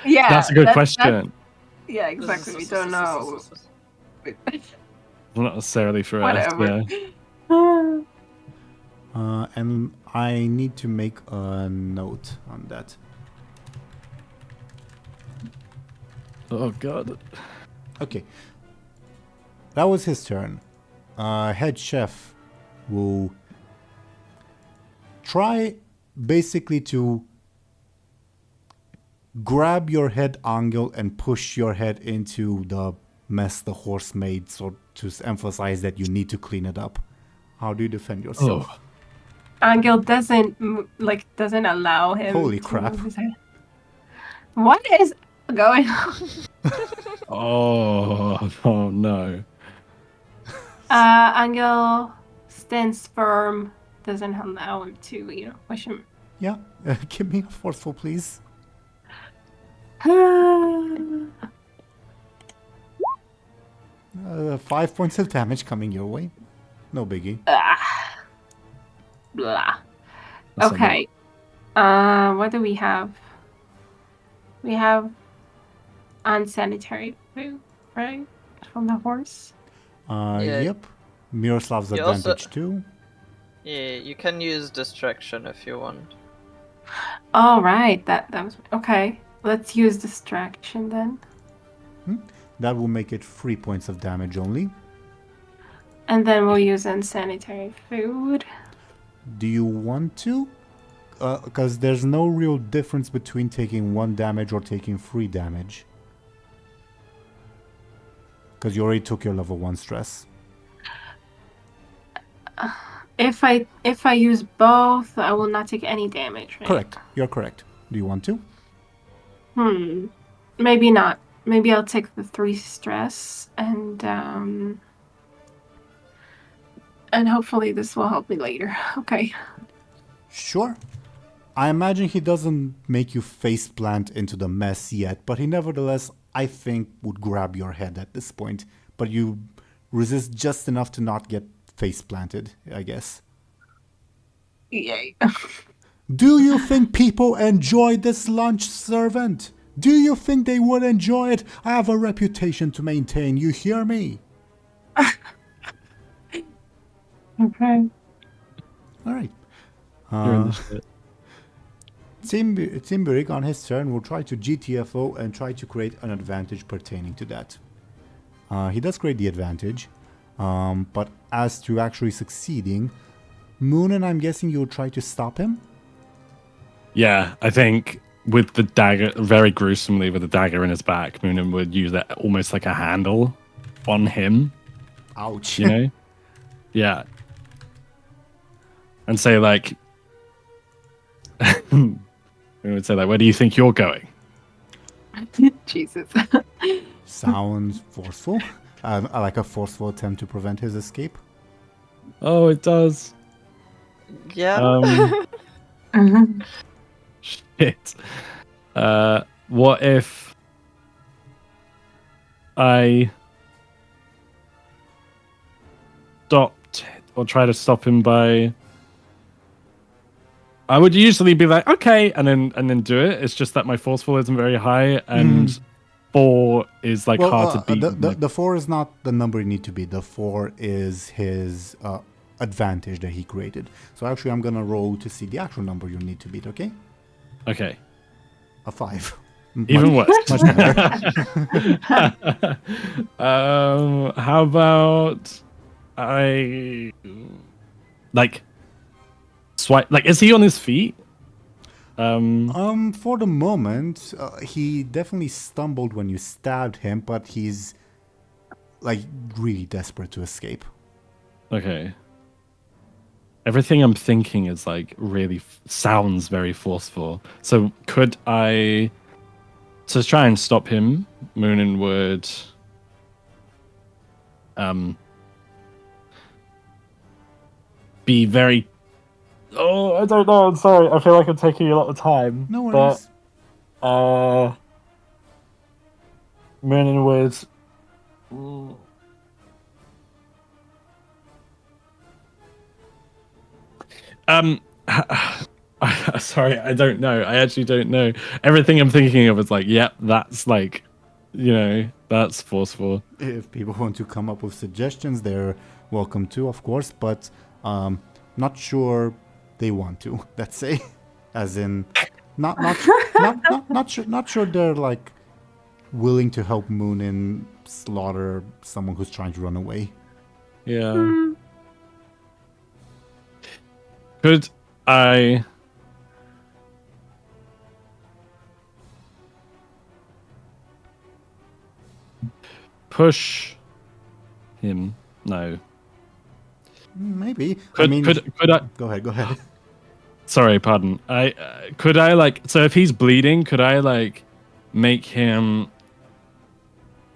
Yeah. That's a good that's- question. Yeah, exactly. We don't know. Not necessarily for Whatever. us. Yeah. And I need to make a note on that. Oh god. Okay. That was his turn. Head chef will try basically to grab your head, Anghel, and push your head into the mess the horse made, so to emphasize that you need to clean it up. How do you defend yourself? Oh. Anghel doesn't allow him. Holy to crap. move his head. What is going on? Oh no. Anghel stands firm, doesn't allow him to, push him. Yeah, give me a forceful, please. 5 points of damage coming your way. No biggie. Blah. That's Okay. What do we have? We have unsanitary food, right? From the horse. Yeah. Yep. Miroslav's You also- advantage too. Yeah, you can use distraction if you want. Oh, right. That was okay. Let's use distraction then. That will make it 3 points of damage only. And then we'll use unsanitary food. Do you want to? Because there's no real difference between taking 1 damage or taking 3 damage. Because you already took your level 1 stress. If I use both, I will not take any damage, right? Correct. You're correct. Do you want to? Maybe not. Maybe I'll take the 3 stress and hopefully this will help me later. Okay. Sure. I imagine he doesn't make you face plant into the mess yet, but he nevertheless, I think, would grab your head at this point. But you resist just enough to not get face planted, I guess. Yay. Do you think people enjoy this lunch, servant? Do you think they would enjoy it? I have a reputation to maintain, you hear me? Okay. Alright. You're in the shit. Timberik on his turn will try to GTFO and try to create an advantage pertaining to that. He does create the advantage, but as to actually succeeding, Muninn, I'm guessing you'll try to stop him? Yeah, I think with the dagger, very gruesomely with the dagger in his back, Muninn would use that almost like a handle on him, Ouch. you know? Yeah. And say like, we would say like, where do you think you're going? Jesus. Sounds forceful. I like a forceful attempt to prevent his escape. Oh, it does. Yeah. Shit. What if I stopped or try to stop him by? I would usually be like, okay, and then do it. It's just that my forceful isn't very high, and 4 is like hard to beat. The 4 is not the number you need to beat. The 4 is his advantage that he created. So actually, I'm gonna roll to see the actual number you need to beat. Okay? Okay. A 5. Even worse. Much better. How about I like swipe? Like, is he on his feet? For the moment, he definitely stumbled when you stabbed him, but he's like really desperate to escape. Okay. Everything I'm thinking is like really sounds very forceful. So could I, to try and stop him, Muninn would be very. Oh, I don't know. I'm sorry. I feel like I'm taking a lot of time. No worries. But Muninn would. Sorry, I don't know. I actually don't know. Everything I'm thinking of is like, yep, that's like, that's forceful. If people want to come up with suggestions, they're welcome to, of course, but not sure they want to. Let's say, as in, not sure they're like willing to help Muninn slaughter someone who's trying to run away. Yeah. Could I push him? No. Maybe. Could I? Go ahead. Sorry, pardon. Could I like? So if he's bleeding, could I like make him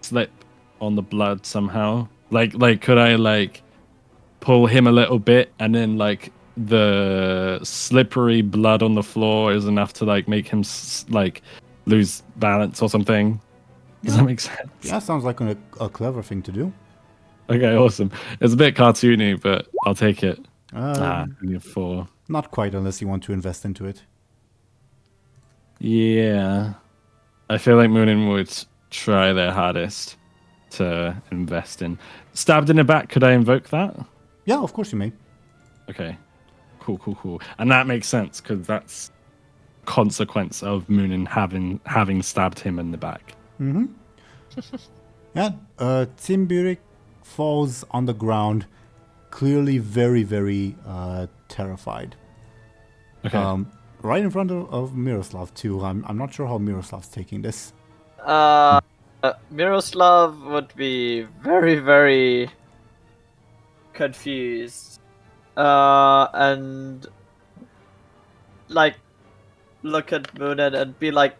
slip on the blood somehow? Like could I like pull him a little bit and then like the slippery blood on the floor is enough to like make him like lose balance or something? Does that make sense? Yeah, sounds like a clever thing to do. Okay, awesome. It's a bit cartoony, but I'll take it. Only a 4. Not quite, unless you want to invest into it. Yeah. I feel like Muninn would try their hardest to invest in. Stabbed in the back, could I invoke that? Yeah, of course you may. Okay. Cool. And that makes sense, because that's consequence of Muninn having stabbed him in the back. Mm-hmm. Yeah, Timburik falls on the ground, clearly very, very terrified. Okay. Right in front of Miroslav too. I'm not sure how Miroslav's taking this. Miroslav would be very, very confused. And like look at Muninn and be like,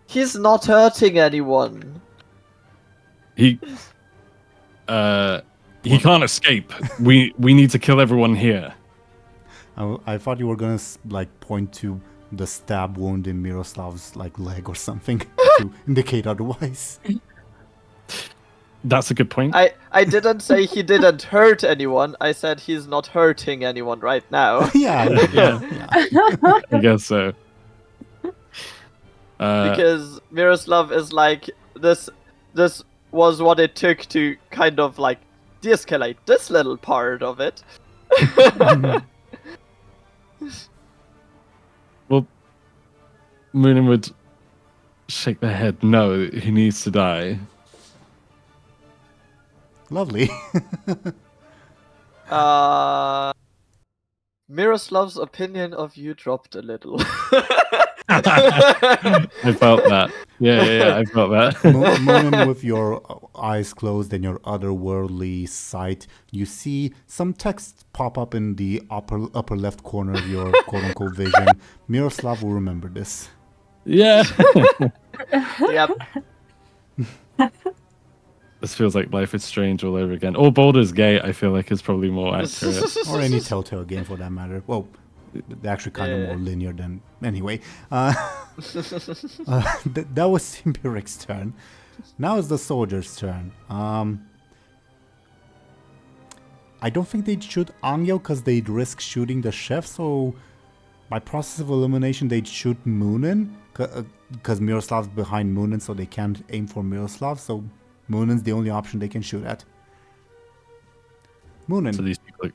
he's not hurting anyone. He can't escape. We need to kill everyone here. I thought you were gonna like point to the stab wound in Miroslav's like leg or something to indicate otherwise. That's a good point. I didn't say he didn't hurt anyone. I said he's not hurting anyone right now. yeah. I guess so. Because Miroslav is like, this was what it took to kind of like de-escalate this little part of it. Well, Muninn would shake their head. No, he needs to die. Lovely. Miroslav's opinion of you dropped a little. I felt that. Yeah, I felt that. Muninn, with your eyes closed and your otherworldly sight, you see some text pop up in the upper left corner of your quote-unquote vision. Miroslav will remember this. Yeah. Yep. This feels like Life is Strange all over again. Or Baldur's Gate, I feel like, is probably more accurate. Or any Telltale game for that matter. Well, they're actually kind of more linear than... Anyway. That was Timburik's turn. Now it's the soldier's turn. I don't think they'd shoot Anghel because they'd risk shooting the chef, so by process of elimination they'd shoot Muninn because Miroslav's behind Muninn, so they can't aim for Miroslav, so Muninn's the only option they can shoot at. Muninn, So these people...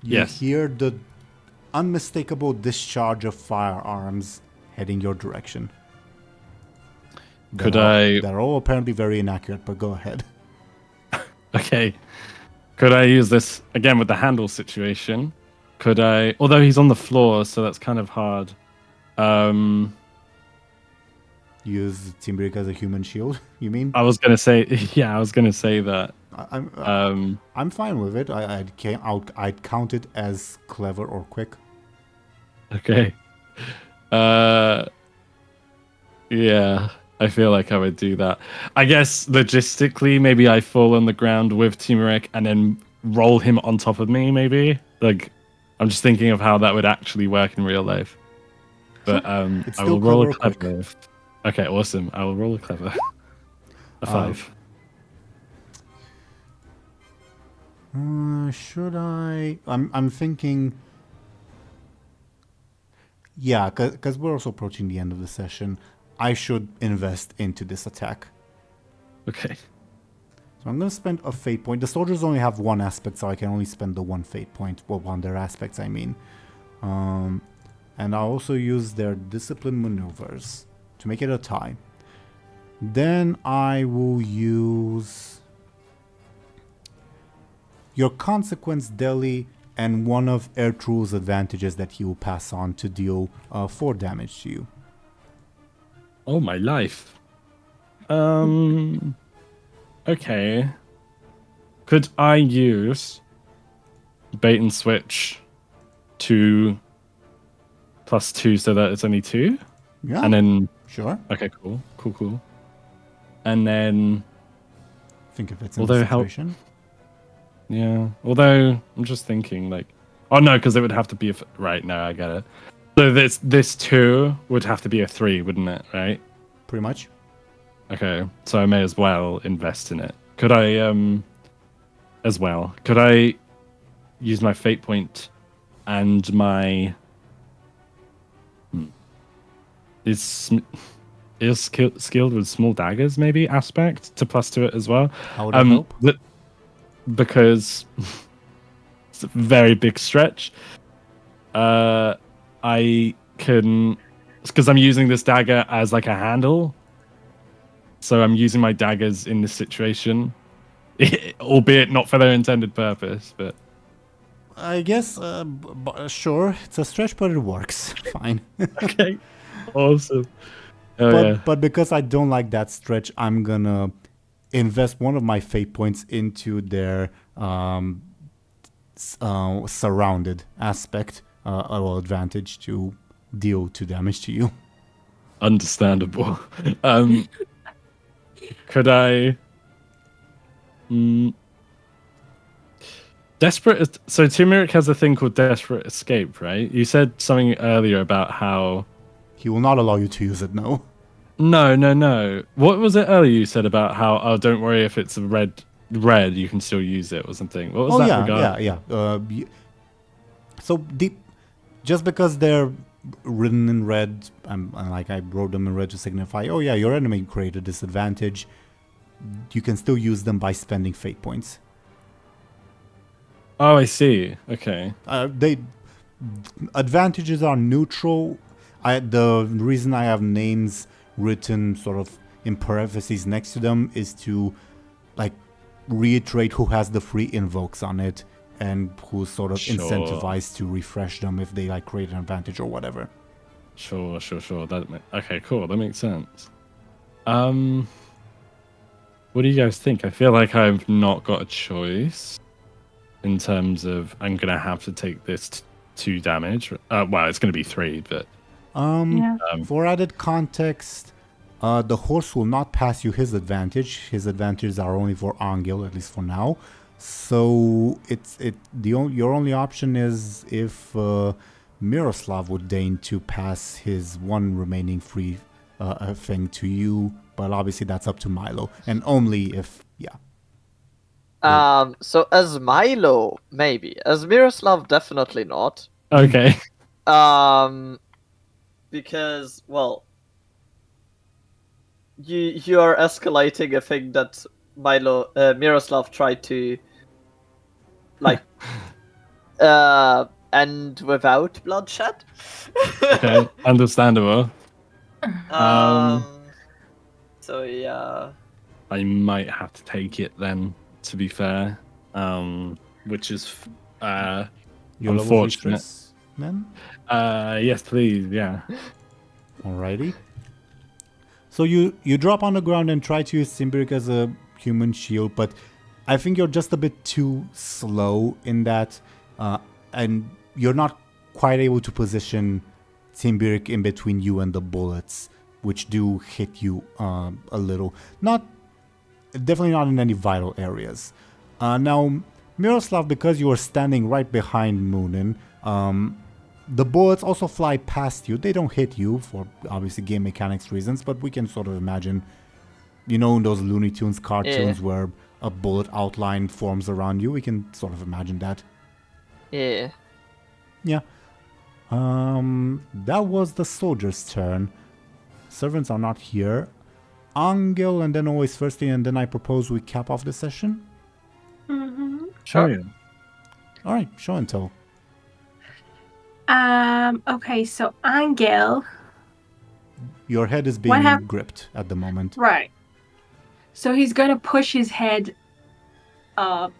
you hear the unmistakable discharge of firearms heading your direction. They're all apparently very inaccurate, but go ahead. Okay. Could I use this again with the handle situation? Could I? Although he's on the floor, so that's kind of hard. Use Timbrick as a human shield, you mean? I was gonna say, yeah, I was gonna say that. I'm fine with it. I'd count it as clever or quick. Okay. Yeah, I feel like I would do that. I guess logistically, maybe I fall on the ground with Timuric and then roll him on top of me, maybe. Like, I'm just thinking of how that would actually work in real life. But I will roll a clever. Okay, awesome. I will roll a clever. A 5. Should I? I'm thinking. Yeah, because we're also approaching the end of the session. I should invest into this attack. Okay. So I'm going to spend a fate point. The soldiers only have one aspect, so I can only spend the one fate point. Well, on their aspects, I mean. And I'll also use their discipline maneuvers to make it a tie. Then I will use your consequence, Deli, and one of Ertrul's advantages that he will pass on to deal 4 damage to you. Oh, my life. Okay. Could I use bait and switch to +2 so that it's only 2? Yeah. And then... Sure. Okay, cool. Cool. And then... Think if it's in the situation. Yeah. Although, I'm just thinking, like... Oh, no, because it would have to be... Right, no, I get it. So this 2 would have to be a 3, wouldn't it? Right? Pretty much. Okay, so I may as well invest in it. Could I, as well, could I use my fate point and my... Is skilled with small daggers, maybe, aspect to +2 it as well? How would it help? Because it's a very big stretch. I can... Because I'm using this dagger as like a handle. So I'm using my daggers in this situation. Albeit not for their intended purpose, but... I guess, sure. It's a stretch, but it works. Fine. Okay. Awesome. But because I don't like that stretch, I'm gonna invest one of my fate points into their surrounded aspect, or advantage to deal 2 damage to you. Understandable. Could I... Desperate... So Turmeric has a thing called Desperate Escape, right? You said something earlier about how... He will not allow you to use it, no. No. What was it earlier you said about how, oh, don't worry if it's red, you can still use it or something? What was that regarding? Yeah. So, just because they're written in red, and like I wrote them in red to signify, oh yeah, your enemy created disadvantage, you can still use them by spending fate points. Oh, I see. Okay. Advantages are neutral. The reason I have names written sort of in parentheses next to them is to like reiterate who has the free invokes on it and who's sort of incentivized to refresh them if they like create an advantage or whatever. Sure. Okay, cool. That makes sense. What do you guys think? I feel like I've not got a choice in terms of I'm gonna have to take this 2 damage. Well, it's gonna be 3, but for added context, the horse will not pass you his advantage. His advantages are only for Anghel, at least for now. So your only option is if Miroslav would deign to pass his 1 remaining free thing to you, but obviously that's up to Milo, and only if So as Milo, maybe. As Miroslav, definitely not. okay. Because, well, you are escalating a thing that Miroslav tried to, like, end without bloodshed. Okay, understandable. So yeah. I might have to take it then, to be fair. Which is Your level 3 unfortunate. stress, then? Yes, please, yeah. Alrighty. So you drop on the ground and try to use Timberic as a human shield, but I think you're just a bit too slow in that, and you're not quite able to position Timberic in between you and the bullets, which do hit you a little. Definitely not in any vital areas. Now, Miroslav, because you are standing right behind Muninn, the bullets also fly past you. They don't hit you for obviously game mechanics reasons, but we can sort of imagine, in those Looney Tunes cartoons where a bullet outline forms around you. We can sort of imagine that. Yeah. Yeah. That was the soldier's turn. Servants are not here. Anghel, and then always first thing, and then I propose we cap off the session. Mm-hmm. Sure. All right, show and tell. Okay, so Anghel. Your head is being gripped at the moment. Right. So he's gonna push his head up.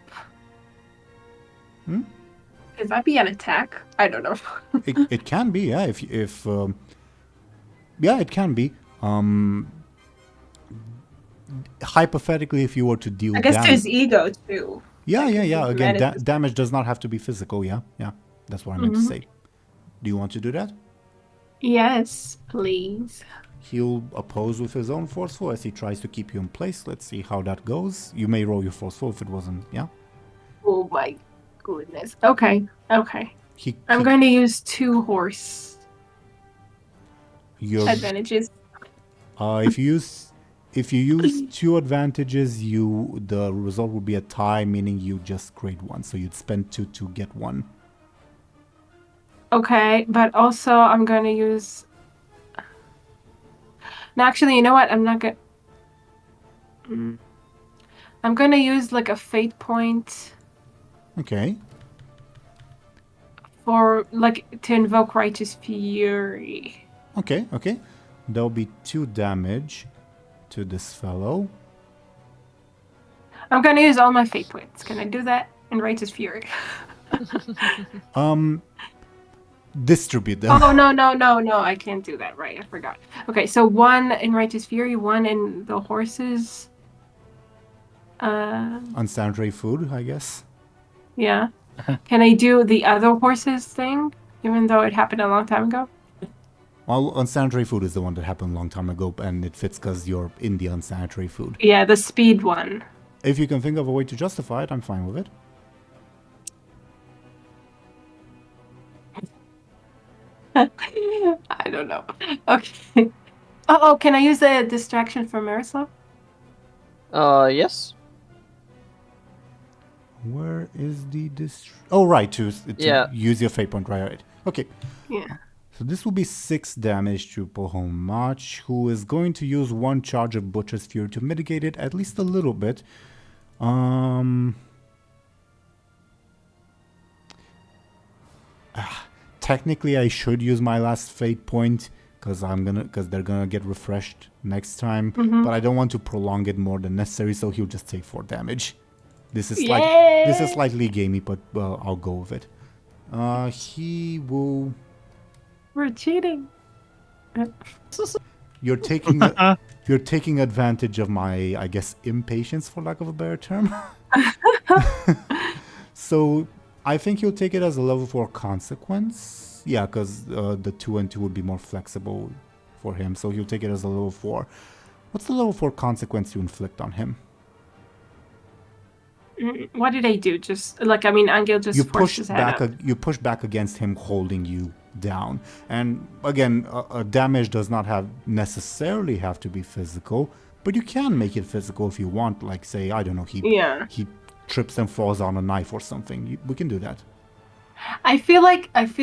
Hmm? Could that be an attack? I don't know. It can be, yeah. Yeah, it can be. Hypothetically, if you were to deal I guess damage. there's ego too. Yeah. Again, humanity. damage does not have to be physical. Yeah. That's what I meant to say. Do you want to do that? Yes, please. He'll oppose with his own forceful as he tries to keep you in place. Let's see how that goes. You may roll your forceful if it wasn't. Yeah. Oh my goodness. Okay. I'm He going to use 2 horse your advantages. If you use 2 advantages, the result would be a tie, meaning you just grade 1. So you'd spend 2 to get 1. Okay, but also I'm going to use... No, actually, you know what? I'm not going to... I'm going to use like a fate point Okay. for to invoke Righteous Fury. Okay. There'll be 2 damage to this fellow. I'm going to use all my fate points. Can I do that in Righteous Fury? Distribute them. Oh, no, I can't do that. Right, I forgot. Okay, so 1 in Righteous Fury, 1 in the horses. Unsanitary food, I guess. Yeah. Can I do the other horses thing, even though it happened a long time ago? Well, unsanitary food is the one that happened a long time ago, and it fits because you're in the unsanitary food. Yeah, the speed one. If you can think of a way to justify it, I'm fine with it. I don't know. Okay. Oh, can I use the distraction for Miroslav? Yes. Where is the Oh, right, to use your fate point, right. Okay. Yeah. So this will be 6 damage to Pohomach, who is going to use 1 charge of Butcher's Fury to mitigate it at least a little bit. Technically, I should use my last fate point because they're gonna get refreshed next time. Mm-hmm. But I don't want to prolong it more than necessary, so he'll just take 4 damage. This is slightly gamey, but I'll go with it. He will. We're cheating. You're taking advantage of my, I guess, impatience, for lack of a better term. So I think you'll take it as a level 4 consequence. Yeah, because the 2 and 2 would be more flexible for him. So he'll take it as a level 4. What's the level 4 consequence you inflict on him? What did I do? Anghel just forced his head up. You push back against him holding you down. And again, damage does not necessarily have to be physical, but you can make it physical if you want. Like, say, I don't know, he trips and falls on a knife or something. We can do that. I feel like his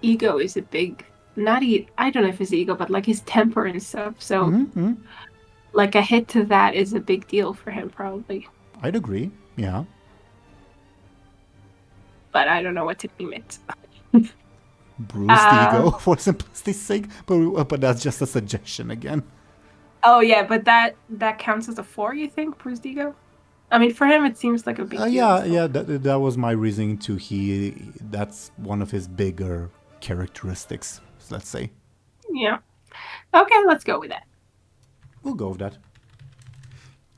ego is a big, I don't know if his ego, but like his temper and stuff. So like a hit to that is a big deal for him, probably. I'd agree. Yeah. But I don't know what to deem it. Bruised ego, for simplicity's sake. But that's just a suggestion again. Oh yeah, but that counts as a 4, you think, bruised ego? I mean, for him, it seems like a big deal. Yeah. That was my reasoning too. That's one of his bigger characteristics. Let's say. Yeah. Okay, let's go with that. We'll go with that.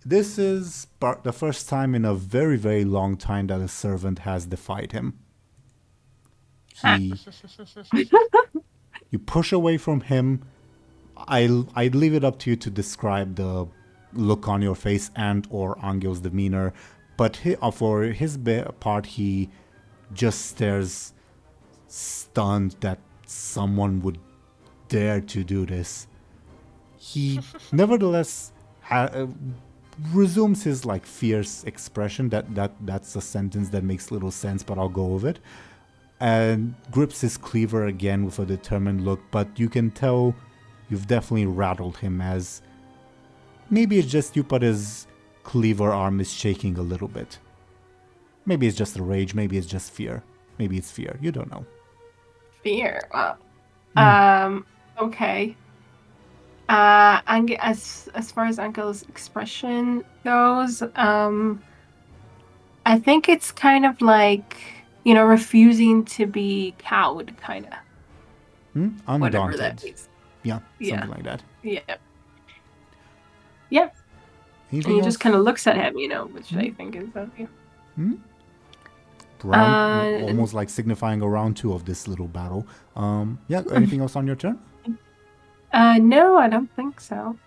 This is the first time in a very, very long time that a servant has defied him. You push away from him. I'd leave it up to you to describe the look on your face and or Anghel's demeanor, but for his part, he just stares stunned that someone would dare to do this. He nevertheless resumes his like fierce expression. That's a sentence that makes little sense, but I'll go with it. And grips his cleaver again with a determined look, but you can tell you've definitely rattled him, as maybe it's just you, but his cleaver arm is shaking a little bit. Maybe it's just a rage, maybe it's just fear. Maybe it's fear, you don't know. Fear, wow. Okay. As far as Angel's expression goes, I think it's kind of like, refusing to be cowed, kind of. Undaunted. Whatever that means. Yeah, something like that. Yeah. Yeah. Anything And he else? just kind of looks at him, which I think is obvious. Round, almost like signifying a round 2 of this little battle. Yeah, anything else on your turn? No, I don't think so.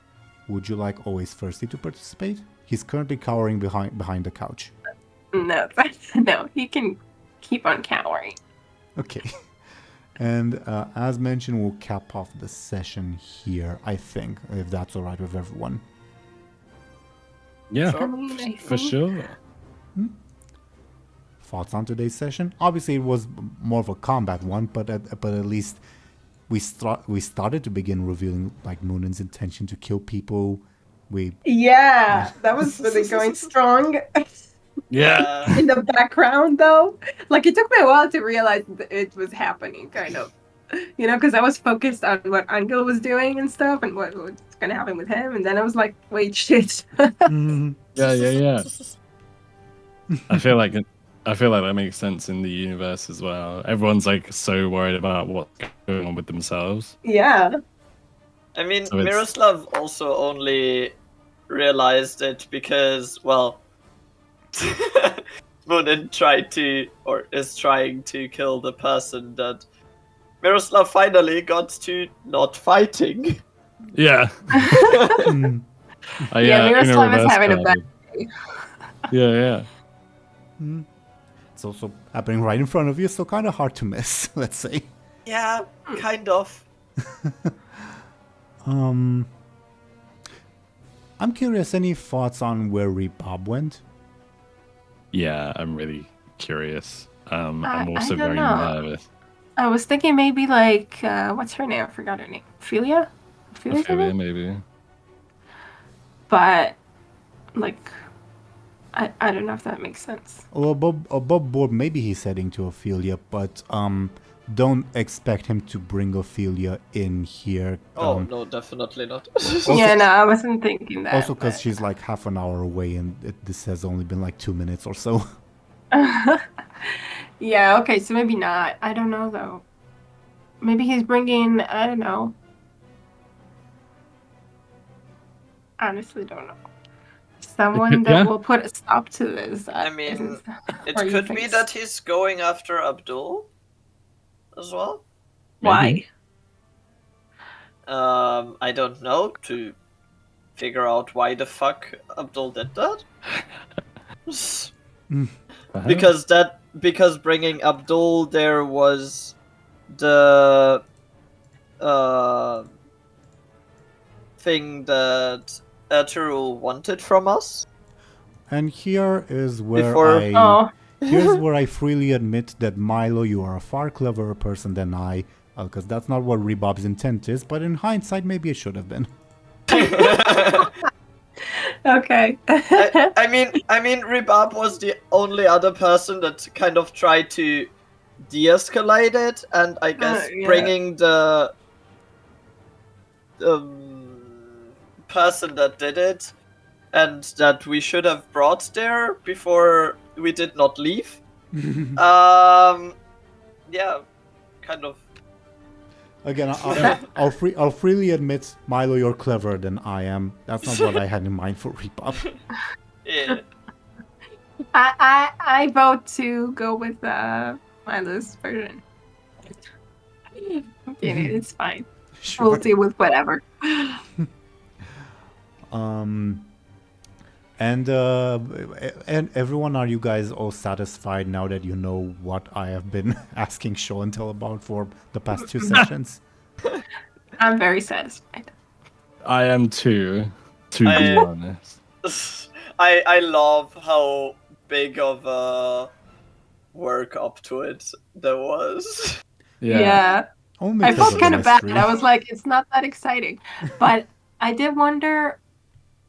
Would you like always Thirsty to participate? He's currently cowering behind the couch. No, no, he can keep on cowering. Okay. And as mentioned, we'll cap off the session here, I think, if that's all right with everyone. Yeah, I mean, I for think- sure. Thoughts on today's session? Obviously, it was more of a combat one, but at least we started to begin revealing like Muninn's intention to kill people. Yeah, that was really going strong. Yeah. In the background, though, like it took me a while to realize that it was happening, kind of, because I was focused on what Anghel was doing and stuff, and what's gonna happen with him, and then I was like, wait, shit. Yeah. I feel like that makes sense in the universe as well. Everyone's like so worried about what's going on with themselves. Yeah. I mean, So it's- Miroslav also only realized it because, well, Muninn is trying to kill the person that Miroslav finally got to not fighting. Yeah. Yeah, Miroslav is having a bad day. Yeah. It's also happening right in front of you, so kind of hard to miss, let's say. Yeah, kind of. I'm curious, any thoughts on where Rebob went? Yeah, I'm really curious. I'm I also don't very know. nervous. I was thinking maybe like, what's her name? I forgot her name. Ophelia? Ophelia's her Ophelia, name? maybe. But, like, I don't know if that makes sense. Well, above board, maybe he's heading to Ophelia, but don't expect him to bring Ophelia in here. Oh, no, definitely not. Yeah, no, I wasn't thinking that. Also, because but- she's like half an hour away, and this has only been like 2 minutes or so. Yeah, okay, so maybe not. I don't know, though. Maybe he's bringing, I don't know. Honestly, don't know. Someone that Yeah. will put a stop to this. I mean, isn't- It or you could think be s- that he's going after Abdul as well. Why? I don't know, to figure out why the fuck Abdul did that. Perhaps. Because bringing Abdul there was the thing that Ertugrul wanted from us. And here is where Before- Oh, here's where I freely admit that Milo, you are a far cleverer person than I, because that's not what Rebob's intent is. But in hindsight, maybe it should have been. okay. I mean, Rebab was the only other person that kind of tried to de-escalate it, and I guess yeah. bringing the person that did it, and that we should have brought there before we did not leave. Yeah, kind of. Again, I'll freely admit, Milo, you're cleverer than I am. That's not what I had in mind for Repop. Yeah. I vote to go with Milo's version. Okay, it's fine. Sure. We'll deal with whatever. And everyone, are you guys all satisfied now that you know what I have been asking Show&Tell about for the past 2 sessions? I'm very satisfied. I am too, to be honest. I love how big of a work up to it there was. Yeah. Only I because felt of kind the of bad. mystery. I was like, it's not that exciting. But I did wonder.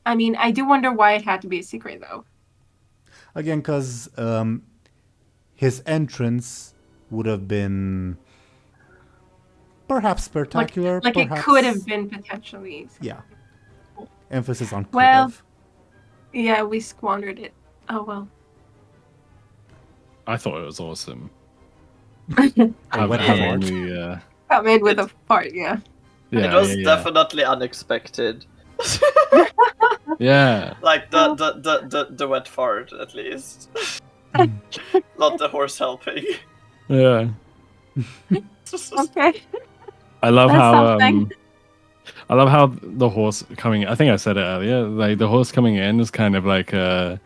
I mean, I do wonder why it had to be a secret, though. Again, because his entrance would have been perhaps spectacular. Like perhaps... it could have been potentially. Yeah. Emphasis on could Well, have. yeah, we squandered it. Oh well. I thought it was awesome. I went Having for it. the, Got made with a fart, yeah. It was definitely unexpected. Yeah. Like the wet fart, at least. Not the horse helping. Yeah. Okay. I love That's how something. I love how the horse coming. I think I said it earlier. Like the horse coming in is kind of like a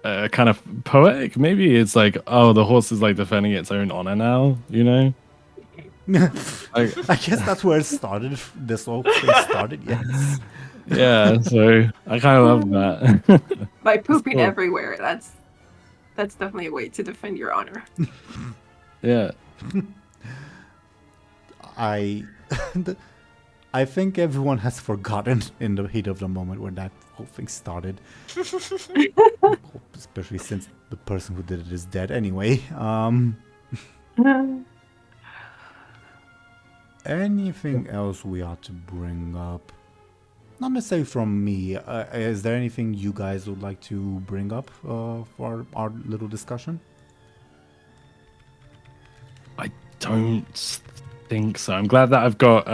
kind of poetic. Maybe it's like, oh, the horse is like defending its own honor now. You know. I guess that's where it started. This whole thing started. Yes. Yeah. So I kind of love that. By pooping cool. everywhere, that's definitely a way to defend your honor. Yeah. I think everyone has forgotten in the heat of the moment when that whole thing started. Especially since the person who did it is dead anyway. Anything else we ought to bring up? Not necessarily from me. Is there anything you guys would like to bring up for our little discussion? I don't think so. I'm glad that I've got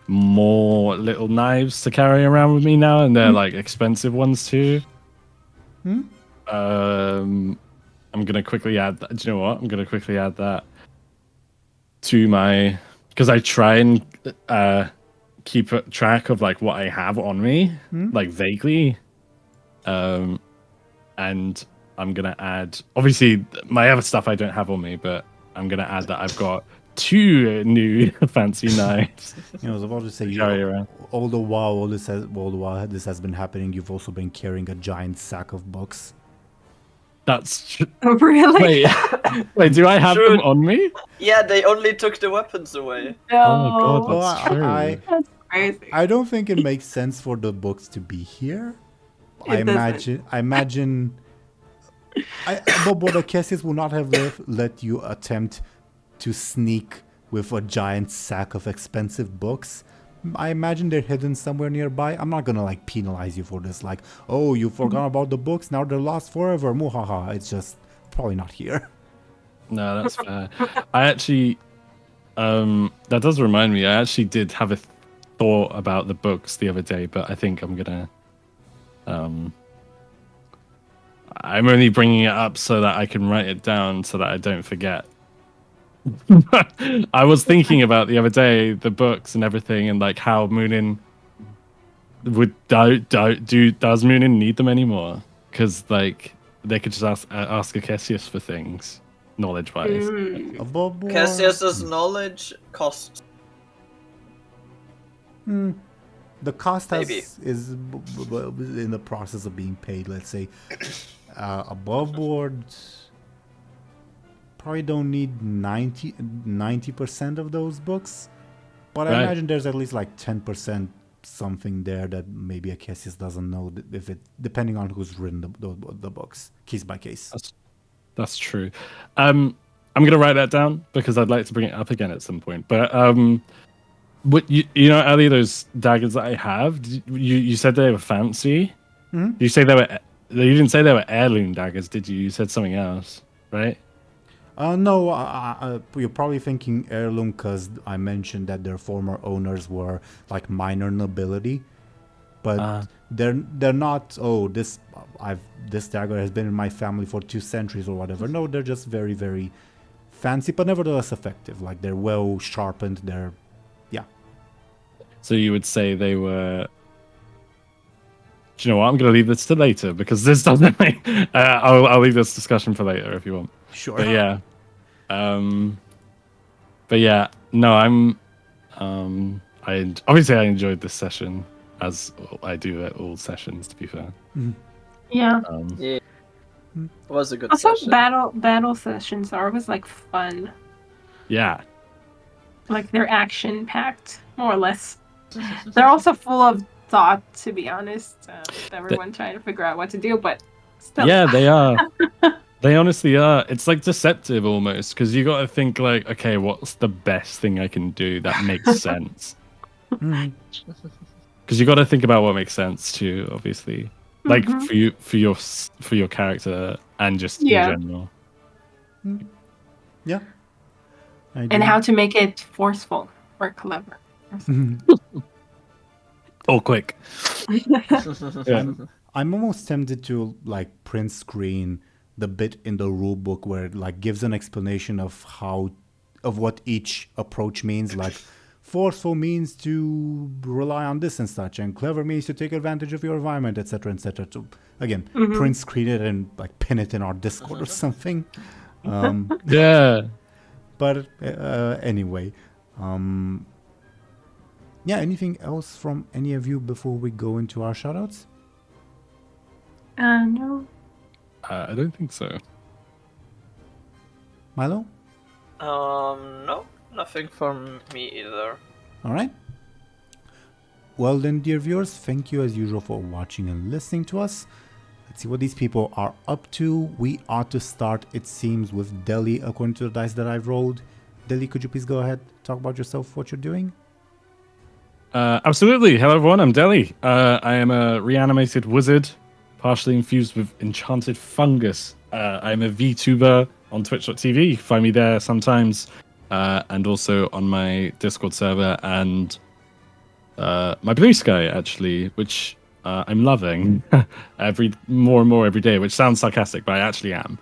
more little knives to carry around with me now, and they're like expensive ones too. I'm gonna quickly add that. Do you know what? I'm gonna quickly add that to my, because I try and keep track of like what I have on me, like vaguely. And I'm gonna add, obviously my other stuff I don't have on me, but I'm gonna add that I've got 2 new fancy knives. I was about to say, Carry around. all the while this has been happening, you've also been carrying a giant sack of books. That's Oh, really? wait, do I have them on me? Yeah, they only took the weapons away. No. Oh my god, that's Well, true. That's crazy. I don't think it makes sense for the books to be here. I imagine but the Cassius will not have let you attempt to sneak with a giant sack of expensive books. I imagine they're hidden somewhere nearby. I'm not gonna like penalize you for this, like, oh, you forgot about the books, now they're lost forever. Muhaha. It's just probably not here. No, that's fair. I actually, that does remind me. I actually did have a thought about the books the other day, but I think I'm gonna, I'm only bringing it up so that I can write it down so that I don't forget. I was thinking about the other day the books and everything, and like how Muninn does Muninn need them anymore? Because like they could just ask Cassius for things, knowledge wise. Above board. Cassius's knowledge costs. The cost Maybe. is in the process of being paid. Let's say above board. Probably don't need 90% of those books, but I imagine there's at least like 10% something there that maybe a Cassius doesn't know, if it, depending on who's written the books, case by case. That's true. I'm gonna write that down because I'd like to bring it up again at some point. But What you know, Ali, those daggers that I have, you said they were fancy. Mhm. You say they were. You didn't say they were heirloom daggers, did you? You said something else, right? No, you're probably thinking heirloom because I mentioned that their former owners were like minor nobility, but they're not. Oh, this dagger has been in my family for 2 centuries or whatever. No, they're just very, very fancy, but nevertheless effective. Like they're well sharpened. Yeah. So you would say they were. Do you know what? I'm going to leave this to later because this doesn't make. I'll leave this discussion for later if you want. Sure. But yeah, no, I'm. Obviously I enjoyed this session as I do at all sessions. To be fair. Yeah. Yeah. It was a good Also, session. battle sessions are always like fun. Yeah. Like they're action packed, more or less. They're also full of thought, to be honest. Everyone trying to figure out what to do, but still. Yeah, they are. They honestly are. It's like deceptive almost because you got to think like, okay, what's the best thing I can do that makes sense? Because you got to think about what makes sense too, obviously. Like for your character and just in general. Yeah. And how to make it forceful or clever. Or quick. Yeah. I'm almost tempted to like print screen the bit in the rule book where it like gives an explanation of what each approach means. Like forceful means to rely on this and such, and clever means to take advantage of your environment, etc., etc. To again print screen it and like pin it in our Discord or something. Yeah. But anyway, yeah. Anything else from any of you before we go into our shoutouts? No. I don't think so. Milo? No, nothing from me either. All right. Well then, dear viewers, thank you as usual for watching and listening to us. Let's see what these people are up to. We ought to start, it seems, with Dely, according to the dice that I've rolled. Dely, could you please go ahead, talk about yourself, what you're doing? Absolutely. Hello, everyone. I'm Dely. I am a reanimated wizard, partially infused with enchanted fungus. I'm a VTuber on Twitch.tv. You can find me there sometimes, and also on my Discord server and my Blue Sky, actually, which I'm loving more and more every day, which sounds sarcastic, but I actually am.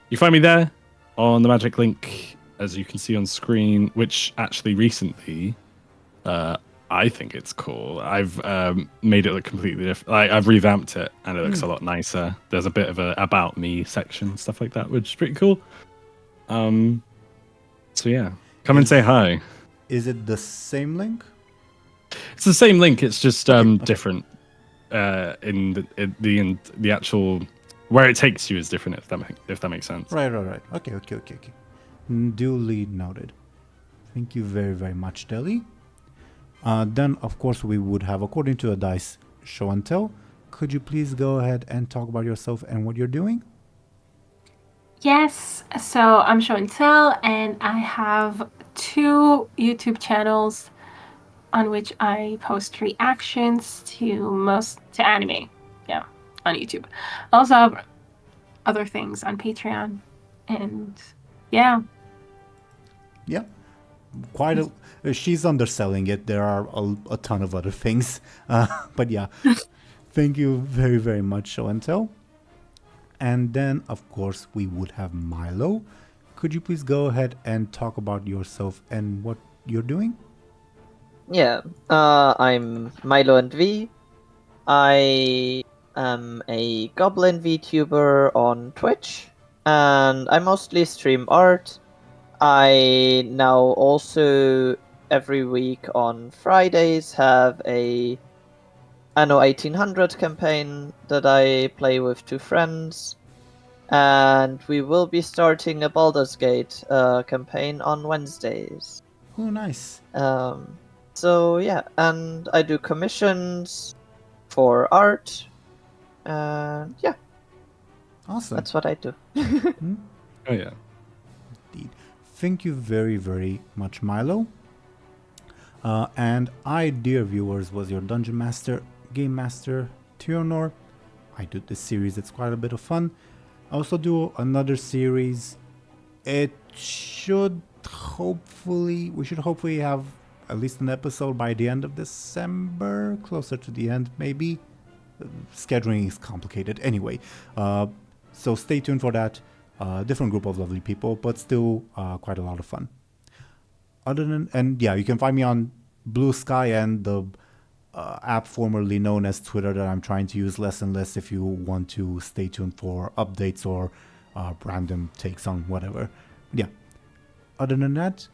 You find me there on the magic link, as you can see on screen, which actually recently, I think it's cool. I've made it look completely different. I've revamped it, and it looks a lot nicer. There's a bit of a about me section, stuff like that, which is pretty cool. So yeah, come and say hi. Is it the same link? It's the same link. It's just different. In the actual where it takes you is different. If that makes sense. Right. Okay. Duly noted. Thank you very, very much, Dely. Then, of course, we would have, according to the dice, Show and Tell. Could you please go ahead and talk about yourself and what you're doing? Yes, so I'm Show&Tell, and I have 2 YouTube channels on which I post reactions to anime. Yeah, on YouTube. I also have other things on Patreon, and yeah. Yeah. She's underselling it. There are a ton of other things. But yeah, thank you very, very much, Show and Tell. And then, of course, we would have Milo. Could you please go ahead and talk about yourself and what you're doing? Yeah, I'm Milo and V. I am a Goblin VTuber on Twitch, and I mostly stream art. I now also every week on Fridays have a Anno 1800 campaign that I play with 2 friends, and we will be starting a Baldur's Gate campaign on Wednesdays. Oh, nice. So yeah, and I do commissions for art, and yeah, Awesome. that's what I do. Oh yeah. Indeed. Thank you very, very much, Milo. And I, dear viewers, was your Dungeon Master, Game Master, Teeironor. I do this series, it's quite a bit of fun. I also do another series. We should hopefully have at least an episode by the end of December, closer to the end maybe. Scheduling is complicated anyway. So stay tuned for that. Different group of lovely people, but still quite a lot of fun. You can find me on Blue Sky and the app formerly known as Twitter that I'm trying to use less and less if you want to stay tuned for updates or random takes on whatever. Yeah. Other than that,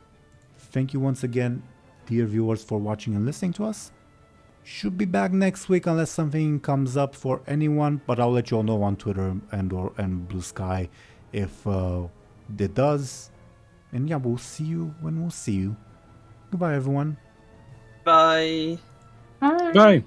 thank you once again, dear viewers, for watching and listening to us. Should be back next week unless something comes up for anyone, but I'll let you all know on Twitter and Blue Sky if it does. And yeah, we'll see you when we'll see you. Goodbye, everyone. Bye. Bye. Bye.